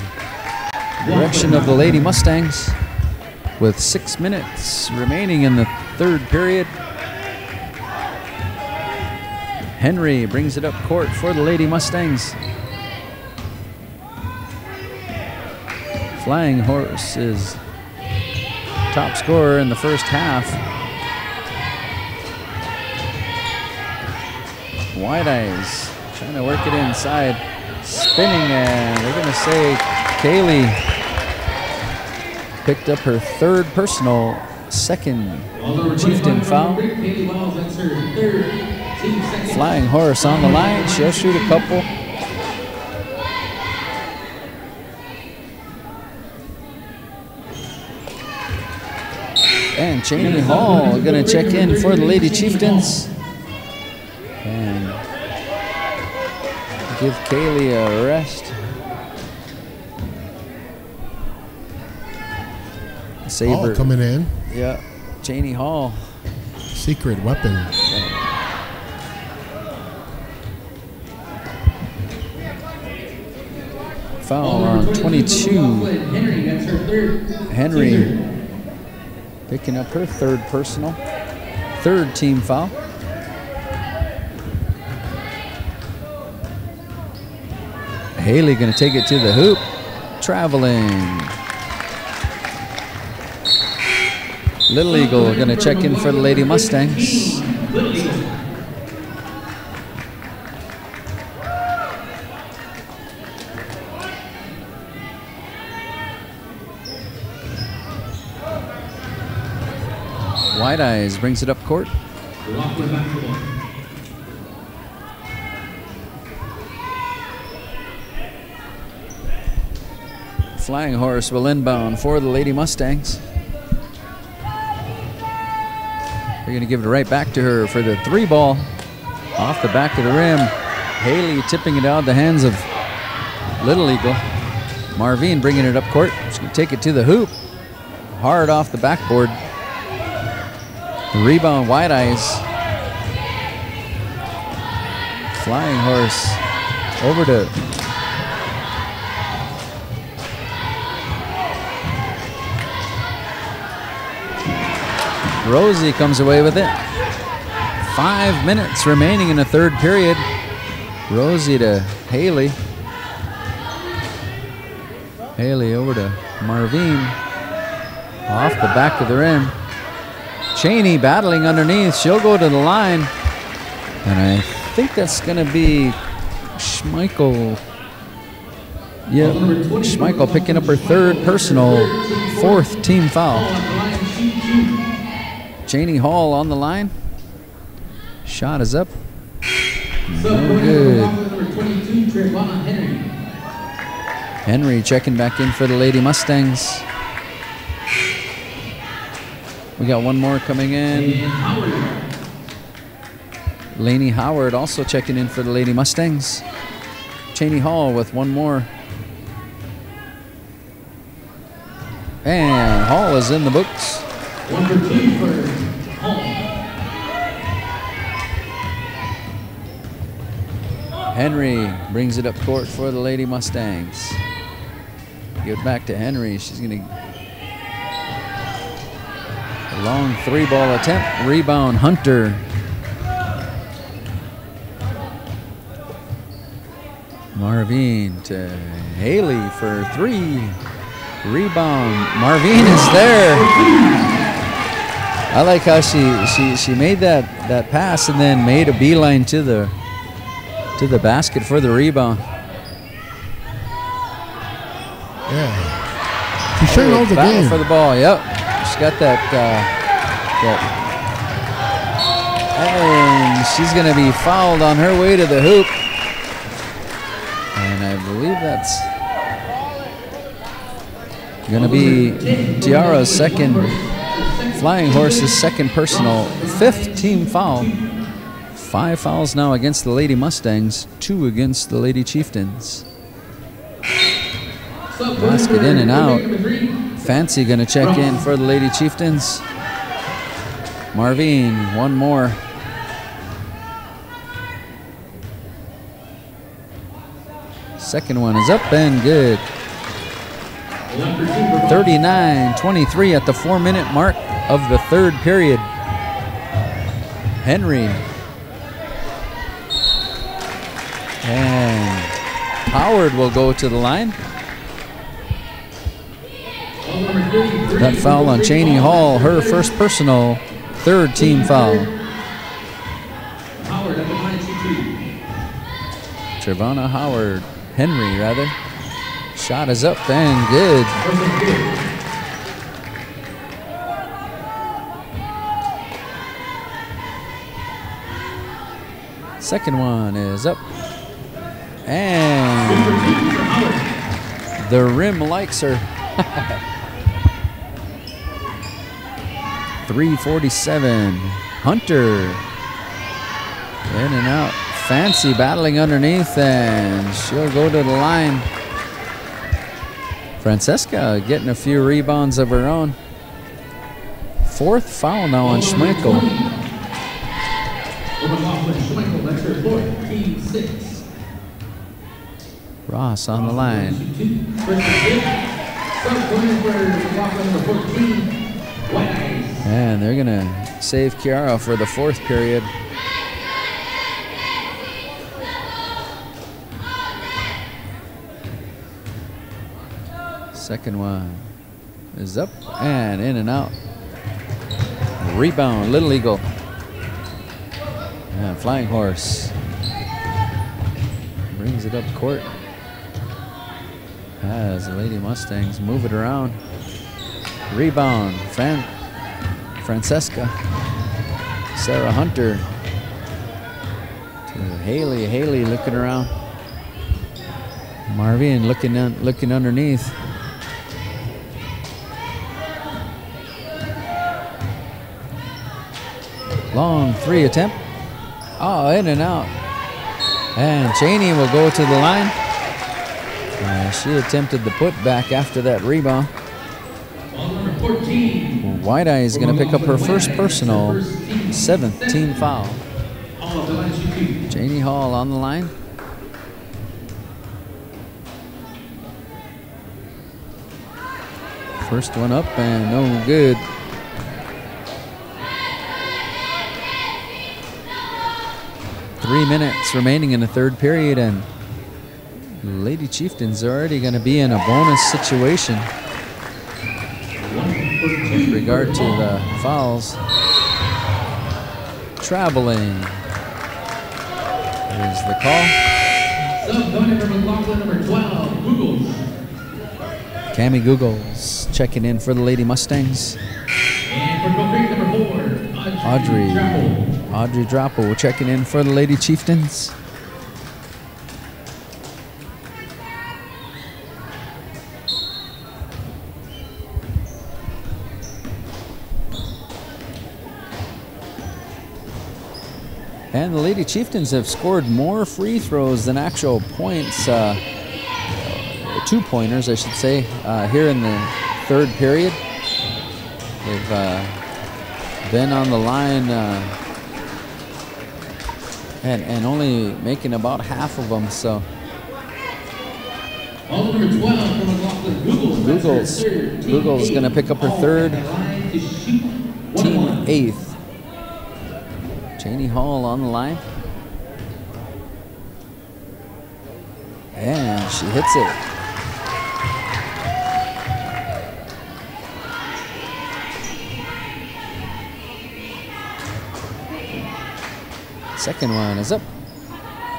direction of the Lady Mustangs with 6 minutes remaining in the third period. Henry brings it up court for the Lady Mustangs. Flying Horse is top scorer in the first half. White Eyes trying to work it inside, spinning, and they're going to say Kaylee picked up her 3rd personal, 2nd Chieftain foul. Flying Horse on the line, she'll shoot a couple. And Cheney Hall going to check in for the Lady Chieftains and give Kaylee a rest. Saber coming in. Yeah, Cheney Hall. Secret weapon. Foul on 22. Henry picking up her 3rd personal, 3rd team foul. Haley going to take it to the hoop, traveling. Little Eagle going to check in for the Lady Mustangs. White Eyes brings it up court. Flying Horse will inbound for the Lady Mustangs. They're going to give it right back to her for the 3 ball off the back of the rim. Haley tipping it out of the hands of Little Eagle. Marvin bringing it up court. She's going to take it to the hoop. Hard off the backboard. Rebound, White Eyes. Flying Horse over to Rosie, comes away with it. 5 minutes remaining in the third period. Rosie to Haley. Haley over to Marvin. Off the back of the rim. Cheney battling underneath. She'll go to the line. And I think that's going to be Schmeichel. Yeah, Schmeichel picking up her 3rd personal, 4th team foul. Cheney Hall on the line. Shot is up. No good. Henry checking back in for the Lady Mustangs. We got one more coming in. Lainey Howard also checking in for the Lady Mustangs. Cheney Hall with one more. And Hall is in the books. Henry brings it up court for the Lady Mustangs. Give it back to Henry. She's going to... A long 3-ball attempt. Rebound, Hunter. Marvin to Haley for 3. Rebound. Marvin is there. I like how she made that pass and then made a beeline to the basket for the rebound. Yeah. She sure knows the game. For the ball. Yep. She's got that. And she's going to be fouled on her way to the hoop. And I believe that's going to be Tiara's second Flying Horse's second personal, 5th team foul. 5 fouls now against the Lady Mustangs, 2 against the Lady Chieftains. Basket in and out. Fancy gonna check in for the Lady Chieftains. Marvin, one more. Second one is up and good. 39-23 at the 4-minute mark of the third period. Henry. And Howard will go to the line. That foul on Cheney Hall, her first personal, 3rd team foul. Trevonna Howard, Henry rather. Shot is up and good. Second one is up. And the rim likes her. 3:47. Hunter. In and out. Fancy battling underneath, and she'll go to the line. Francesca getting a few rebounds of her own. 4th foul now on Schmeichel. Ross on the line. And they're going to save Chiara for the 4th period. Second one is up and in and out. Rebound, Little Eagle. And Flying Horse brings it up court. As the Lady Mustangs move it around. Rebound, Francesca. Sarah Hunter to Haley. Haley looking around. Marvin looking underneath. Long 3 attempt. Oh, in and out. And Cheney will go to the line. She attempted the putback after that rebound. White Eye is going to pick up her first personal, 7th team foul. Cheney Hall on the line. First one up and no good. Three minutes remaining in the third period, and Lady Chieftains are already going to be in a bonus situation with regard to the fouls. Traveling is the call. Cami Googles checking in for the Lady Mustangs. Audrey Drapo checking in for the Lady Chieftains. And the Lady Chieftains have scored more free throws than actual points, 2-pointers I should say, here in the third period. They've been on the line and only making about half of them, so. Google's going to pick up her 3rd, team 8th. Cheney Hall on the line. And she hits it. Second one is up.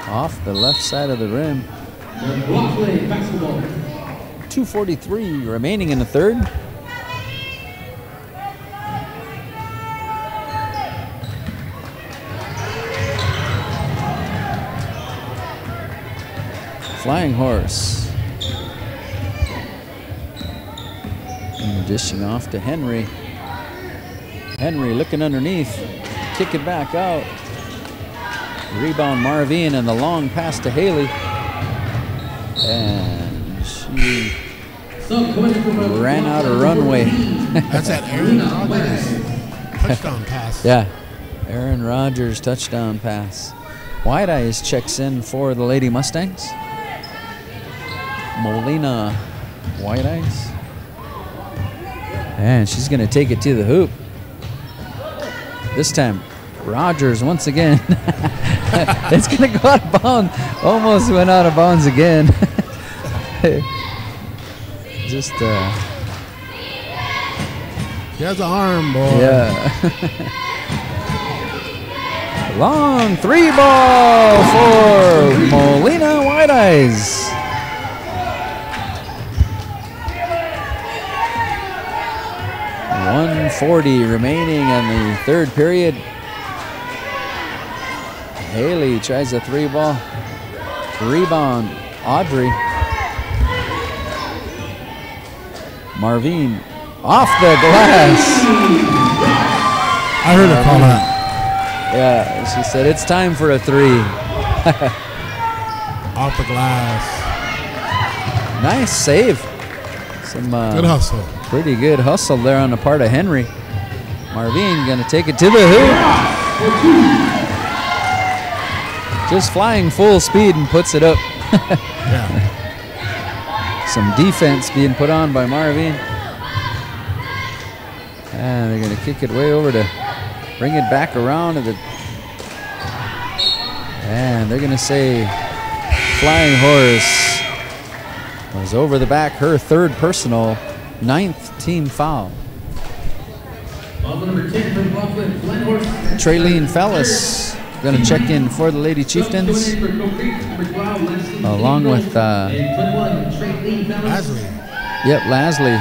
Off the left side of the rim. 2:43 remaining in the third. Flying Horse. And dishing off to Henry. Henry looking underneath, kick it back out. Rebound Marvin, and the long pass to Haley. And she ran out of runway. That's that Aaron Rodgers touchdown pass. Yeah, Aaron Rodgers touchdown pass. White Eyes checks in for the Lady Mustangs. Molina White Eyes. And she's going to take it to the hoop. This time, Rodgers once again. It's going to go out of bounds. Almost went out of bounds again. Just He has an arm, boy. yeah. Long 3 ball for Molina White Eyes. .140 remaining in the third period. Haley tries a 3 ball. Rebound, Audrey. Marvin off the glass. I heard her call that. Yeah, she said it's time for a 3. Off the glass. Nice save. Some Good hustle. pretty good hustle there on the part of Henry. Marvin gonna take it to the hoop. Just flying full speed and puts it up. Yeah. Some defense being put on by Marvin. And they're gonna kick it way over to bring it back around to the. And they're gonna say Flying Horse was over the back, her 3rd personal, 9th team foul. Number 10 from Mclaughlin, Flying Horse. Traylene Fellis gonna check in for the Lady Chieftains, along with Lasley. yep, Lasley.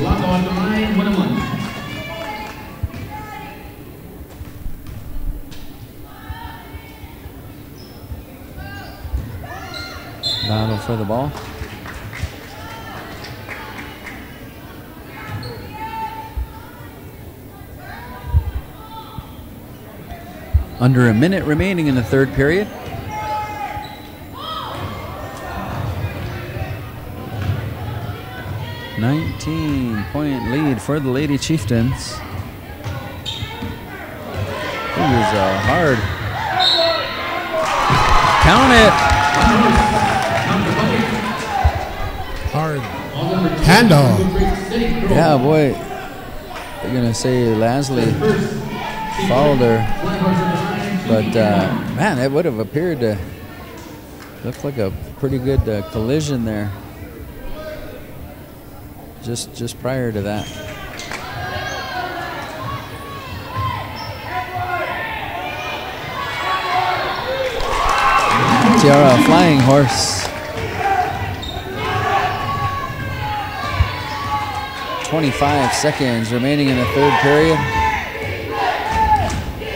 Lock on the line, 1-1. Battle for the ball. Under a minute remaining in the third period. $19-point lead for the Lady Chieftains. It was hard. Count it. Hard. Handoff. Yeah, boy. They're going to say Lasley fouled her. But, man, it would have appeared to look like a pretty good collision there. Just prior to that. Tiara Flying Horse. 25 seconds remaining in the third period.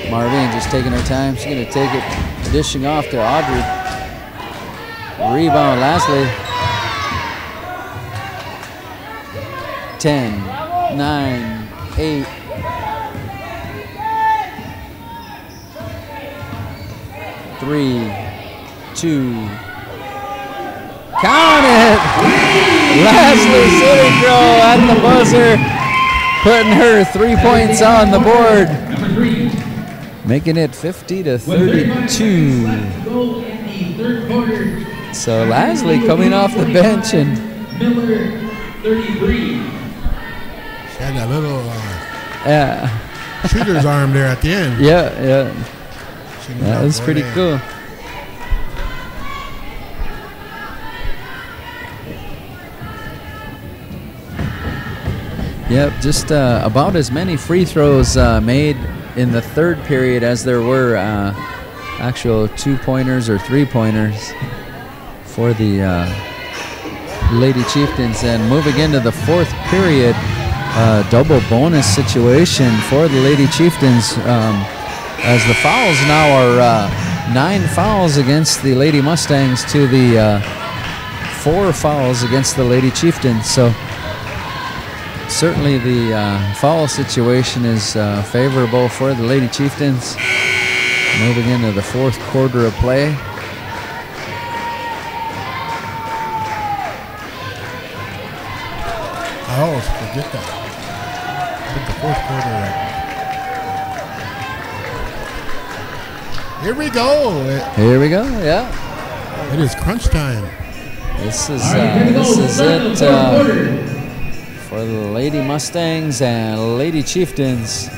Marvin just taking her time. She's going to take it, dishing off to Audrey. Rebound, Lasley. 10, 9, 8. Three, 2. Count it! Lasley Citigro at the buzzer, putting her 3 points on the board, making it 50-32. So Lasley coming off the bench, and Miller, 33. She had that little yeah, shooter's arm there at the end. yeah, She knew that was pretty in. cool. Yep, just about as many free throws made in the third period as there were actual 2-pointers or 3-pointers for the Lady Chieftains. And moving into the fourth period, double bonus situation for the Lady Chieftains, as the fouls now are 9 fouls against the Lady Mustangs to the 4 fouls against the Lady Chieftains. So Certainly the foul situation is favorable for the Lady Chieftains. Moving into the fourth quarter of play. I always forget that. Put the fourth quarter. Here we go. Here we go. Yeah. It is crunch time. This is it for the Lady Mustangs and Lady Chieftains.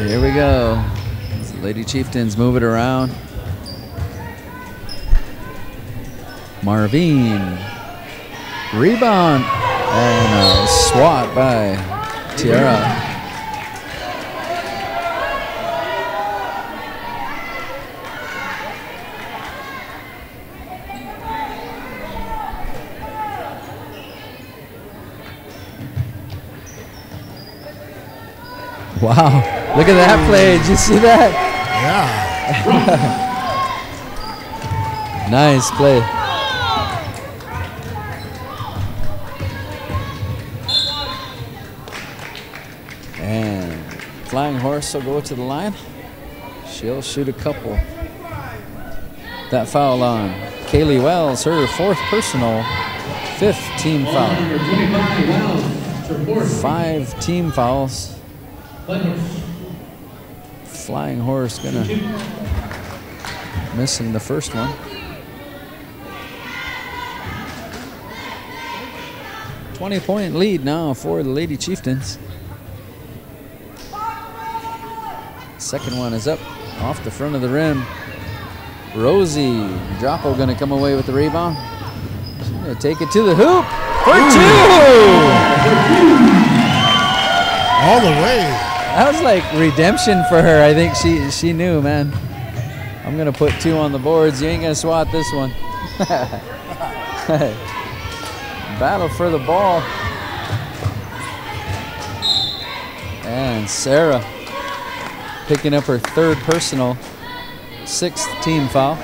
Here we go. The Lady Chieftains move it around. Marvin. Rebound. And a swat by Tiara. Wow, look at that play. Did you see that? Yeah. Nice play. And Flying Horse will go to the line. She'll shoot a couple. That foul on Kaylee Wells, her fourth personal, fifth team foul. 5 team fouls. Flying Horse gonna missing the first one. 20-point lead now for the Lady Chieftains. Second one is up off the front of the rim. Rosie Joppo gonna come away with the rebound. She's gonna take it to the hoop for 2. All the way. That was like redemption for her. I think she knew, man. I'm gonna put 2 on the boards. You ain't gonna swat this one. Battle for the ball. And Sarah picking up her third personal, 6th team foul.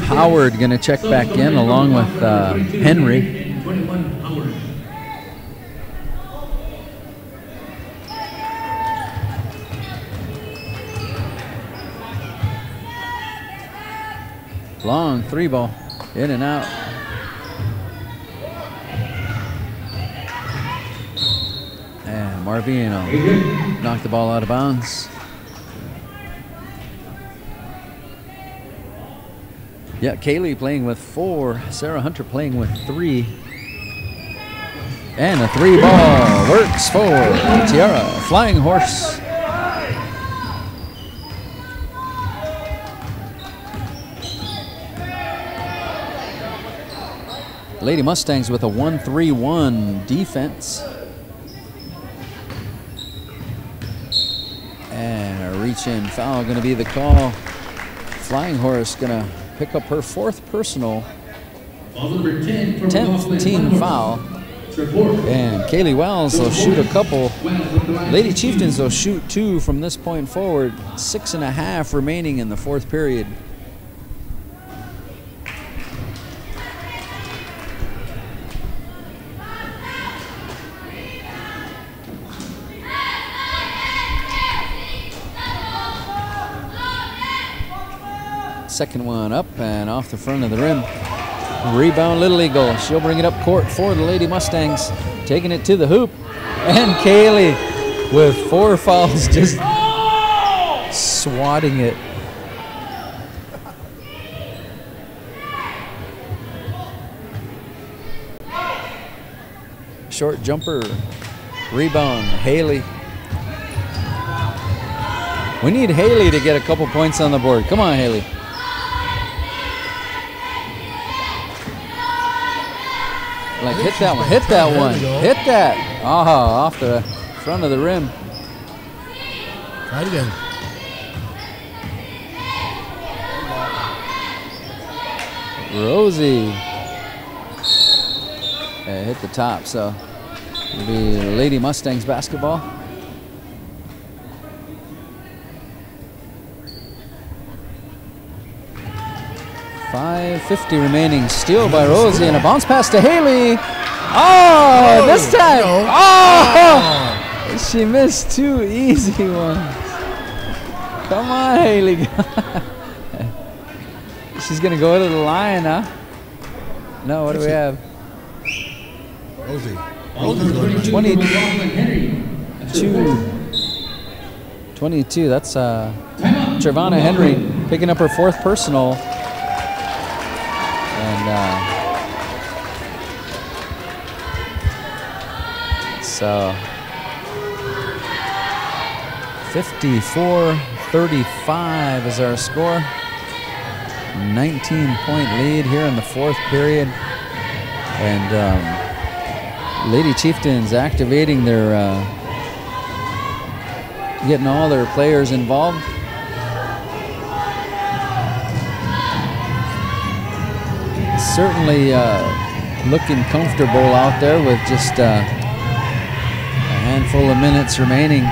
Howard gonna check back in along with Henry. Long 3 ball, in and out. And Marvino knocked the ball out of bounds. Yeah, Kaylee playing with 4, Sarah Hunter playing with 3. And a 3 ball works for Tiara Flying Horse. Lady Mustangs with a 1-3-1 defense. And a reach-in foul going to be the call. Flying Horse going to pick up her 4th personal, 10th team foul. And Kaylee Wells will shoot a couple. Lady Chieftains will shoot 2 from this point forward. 6.5 remaining in the 4th period. Second one up and off the front of the rim. Rebound Little Eagle. She'll bring it up court for the Lady Mustangs. Taking it to the hoop. And Kaylee with 4 fouls just swatting it. Short jumper. Rebound Haley. We need Haley to get a couple points on the board. Come on, Haley. Like, hit that one, hit that one, hit that. Aha, off the front of the rim. Try it again. Rosie. Hit the top, so It'll be Lady Mustangs basketball. .550 remaining. Steal by Rosie and a bounce pass to Haley. Oh, this time. Oh, she missed 2 easy ones. Come on, Haley. She's going to go to the line, huh? No, what do we have? Rosie. 22. That's Trevonna Henry picking up her 4th personal. And so 54-35 is our score. 19-point lead here in the 4th period. And Lady Chieftains activating their, getting all their players involved. Certainly looking comfortable out there with just a handful of minutes remaining.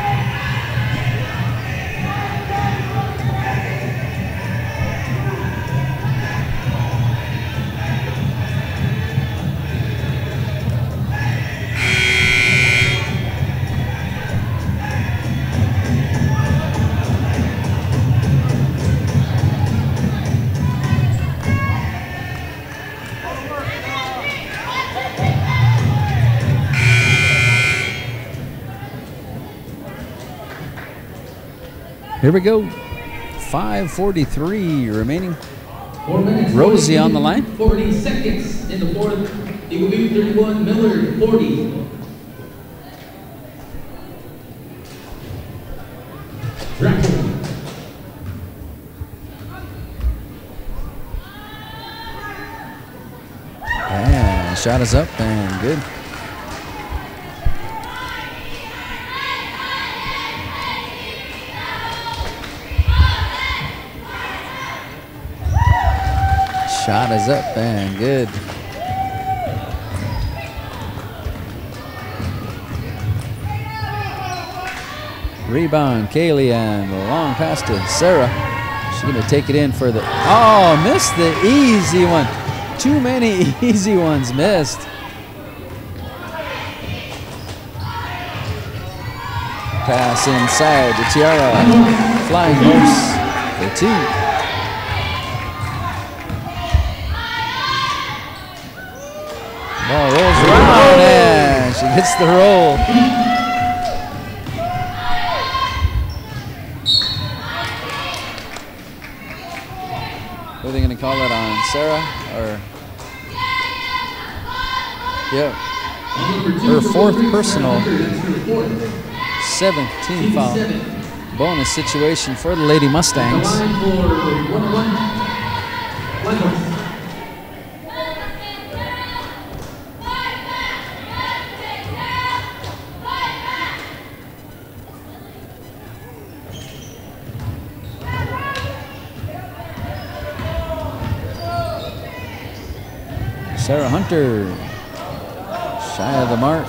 Here we go. 5:43 remaining. 4 minutes. Rosie on the line. 40 seconds in the 4th. Eagle View 31, Miller 40. And shot is up and good. Shot is up and good. Rebound, Kaylee, and a long pass to Sarah. She's going to take it in for the... Oh, missed the easy one. Too many easy ones missed. Pass inside to Tiara. Flying horse for 2. Ball rolls around and she gets the roll. What are they going to call it on Sarah? Or yeah, her 4th personal, 7th team foul. Bonus situation for the Lady Mustangs. Sarah Hunter, shy of the mark.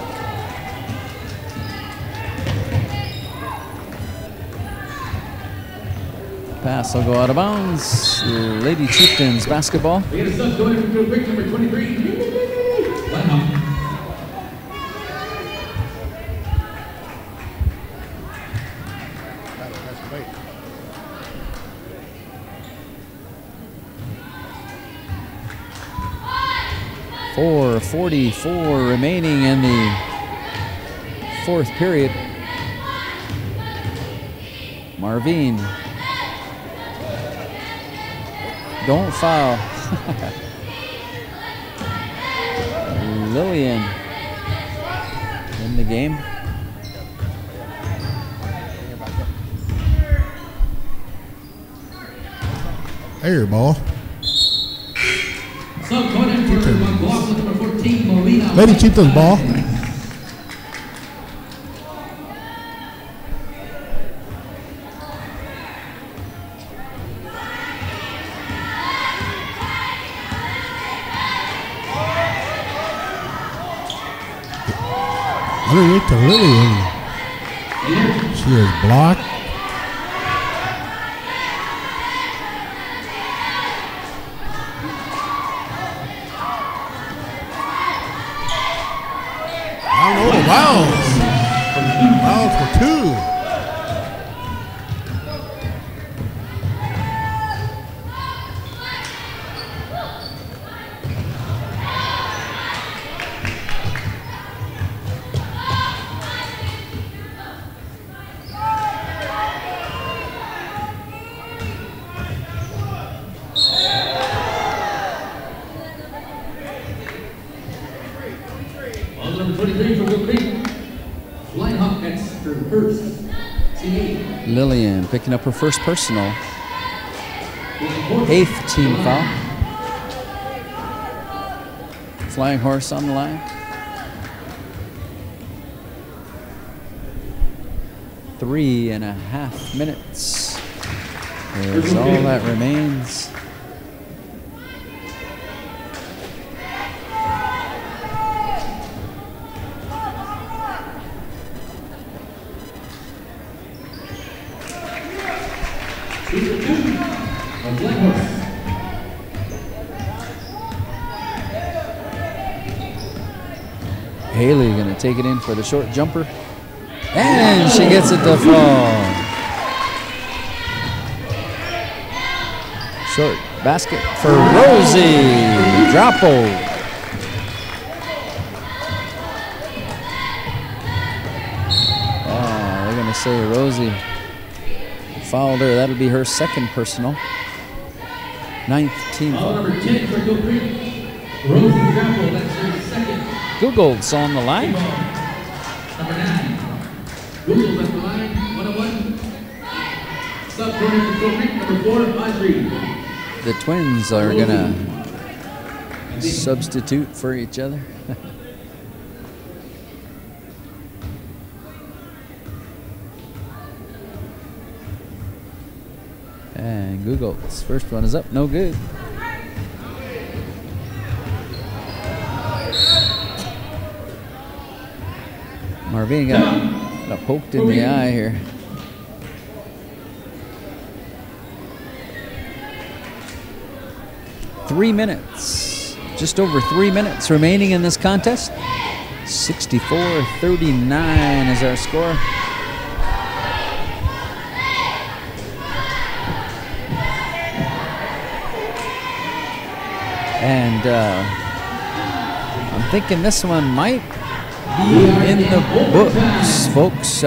Pass will go out of bounds. Lady Chieftains basketball. We got a sub going into a break, number 23. Wow. 4:44 remaining in the 4th period. Marvine. Don't foul. Lillian in the game. Air ball. Mclaughlin, number 14, Molina. Lady Chieftains ball. Underneath to Lillian. She is blocked. Down low to Wells. Wells for 2. Lillian picking up her first personal. 8th team foul. Flying Horse on the line. 3.5 minutes is all that remains. Haley gonna take it in for the short jumper. And she gets it to fall. Short basket for Rosie Drapo. They're gonna say Rosie fouled her. That'll be her second personal. 9th team foul. Number 10 for Gold Creek. Rosie Drapo, that's her second. Google's on the line. Number 9. Google's at the line. 101. Sub-corner for Gold Creek. Number 4, Audrey. The twins are gonna substitute for each other. And Google's first one is up, no good. Marvin got poked in the eye here. Just over 3 minutes remaining in this contest. 64-39 is our score. And I'm thinking this one might be in the books, folks.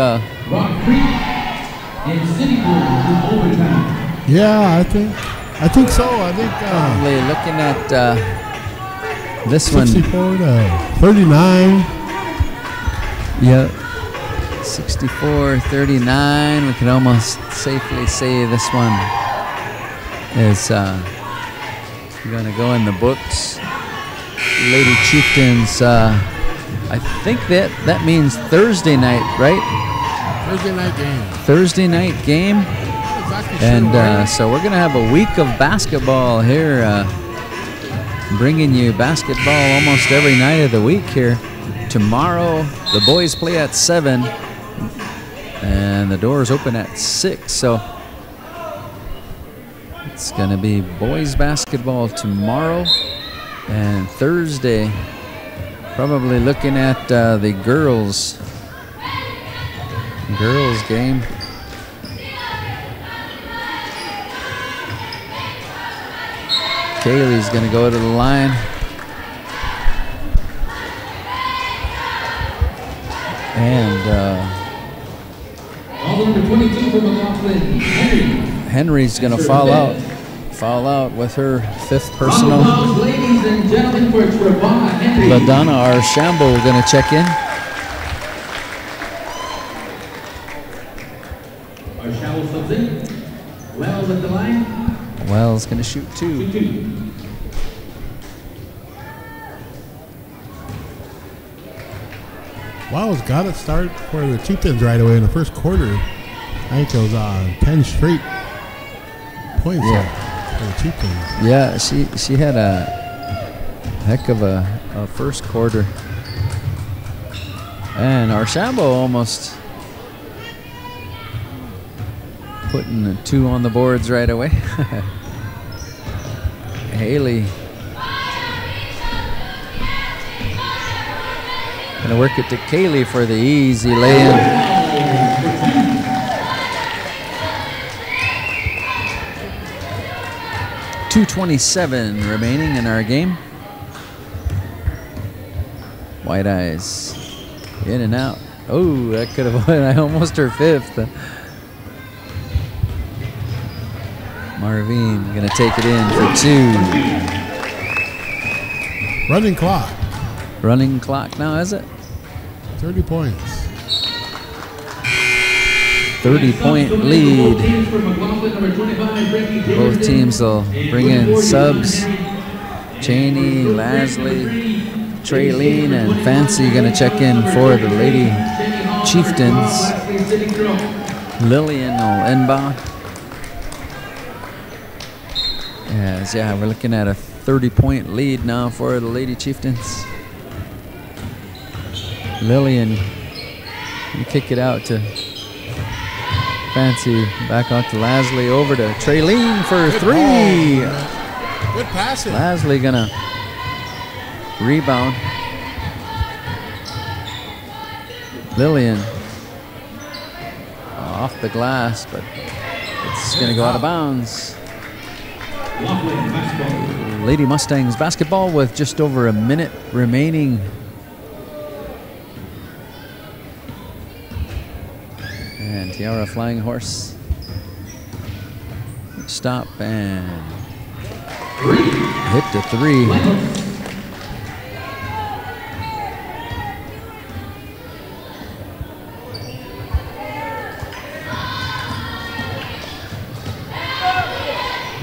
Yeah, I think so. I think probably looking at this 64 to 39. Yep. 64-39. We can almost safely say this one is gonna go in the books. Lady Chieftains, I think that means Thursday night, right? Thursday night game. Thursday night game. And so we're gonna have a week of basketball here, bringing you basketball almost every night of the week here. Tomorrow the boys play at 7 and the doors open at 6, so it's gonna be boys basketball tomorrow, and Thursday probably looking at the girls game. Kaylee's gonna go to the line. And number 22 for Mclaughlin, Henry's gonna foul out with her 5th personal. Ladies and gentlemen, for Henry. LaDonna Archambault gonna check in. Archambault subs in. Wells at the line. Wells gonna shoot 2. Wells got it start for the Chieftains right away in the first quarter. I think it was 10 straight points for the Chieftains. Yeah, she had a heck of a first quarter. And Archambault almost putting a 2 on the boards right away. Haley gonna work it to Kaylee for the easy lay-in. .227 remaining in our game. White Eyes in and out. Oh, that could have been almost her 5th. Marvine gonna take it in for 2. Running clock. Running clock now, is it? 30 points. 30-point lead. Both teams will bring in subs. Cheney, Lasley, Traylene, and Fancy gonna check in for the Lady Chieftains. Lillian will inbound. Yes, yeah, we're looking at a 30-point lead now for the Lady Chieftains. Lillian, you kick it out to Fancy, back out to Lasley, over to Traylene for 3. Good passing. Lasley gonna rebound. Lillian off the glass, but it's gonna go out of bounds. Lady Mustangs basketball with just over a minute remaining. And Tiara Flying Horse. Stop and hit the 3.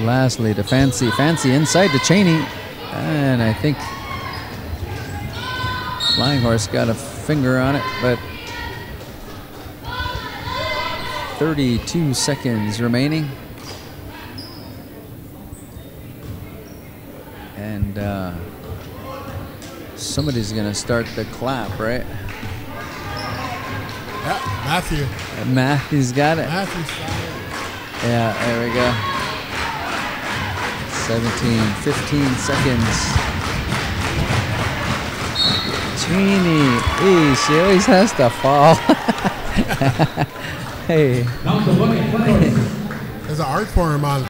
Lastly to Fancy. Fancy inside to Cheney. And I think Flying Horse got a finger on it, but 32 seconds remaining. And somebody's going to start the clap, right? Yeah, Matthew. Matthew's got it. Matthew's got it. Yeah, there we go. 15 seconds. Cheney, she always has to fall. Hey. There's an art form on.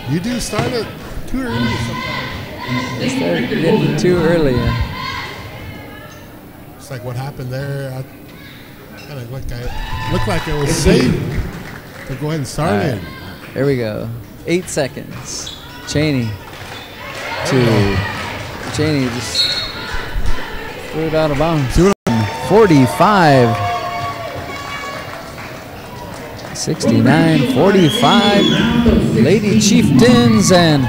You do start it too early sometimes. They started getting too early. It's like what happened there. I kind of looked like it was safe to go ahead and start it. There we go. 8 seconds. Cheney just threw it out of bounds. 45. 69, 45. Lady Chieftains and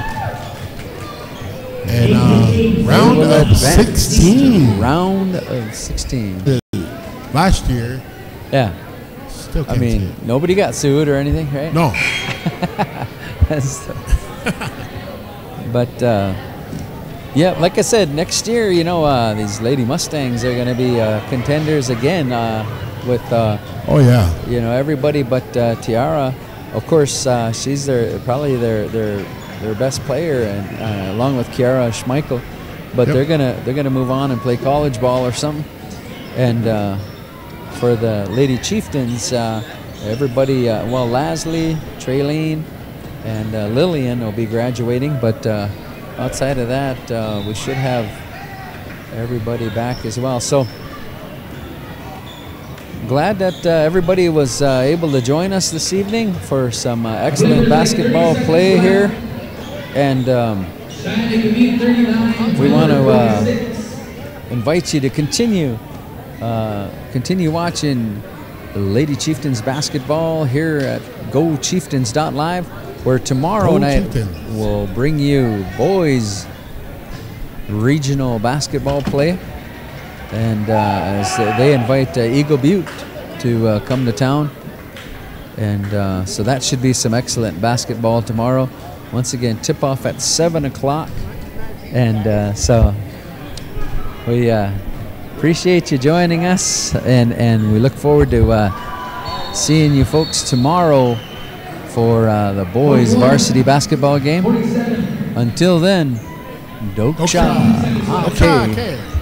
round of 16. Round of 16. Last year. Yeah. Still I mean, can't see it. nobody got sued or anything, right? No. But yeah, like I said, next year, you know, these Lady Mustangs are going to be contenders again with oh yeah, you know, everybody but Tiara. Of course, she's probably their best player, and along with Kiara Schmeichel. But Yep. they're gonna move on and play college ball or something. And for the Lady Chieftains, everybody, well, Lasley, Traylene, and Lillian will be graduating. But outside of that, we should have everybody back as well. So glad that everybody was able to join us this evening for some excellent basketball play here. And we want to invite you to continue watching Lady Chieftains basketball here at GoChieftains.live, where tomorrow night we'll bring you boys regional basketball play. And as they invite Eagle Butte to come to town. And so that should be some excellent basketball tomorrow. Once again, tip-off at 7 o'clock. And so we Appreciate you joining us, and we look forward to seeing you folks tomorrow for the boys varsity basketball game. Until then, Doksha. Okay.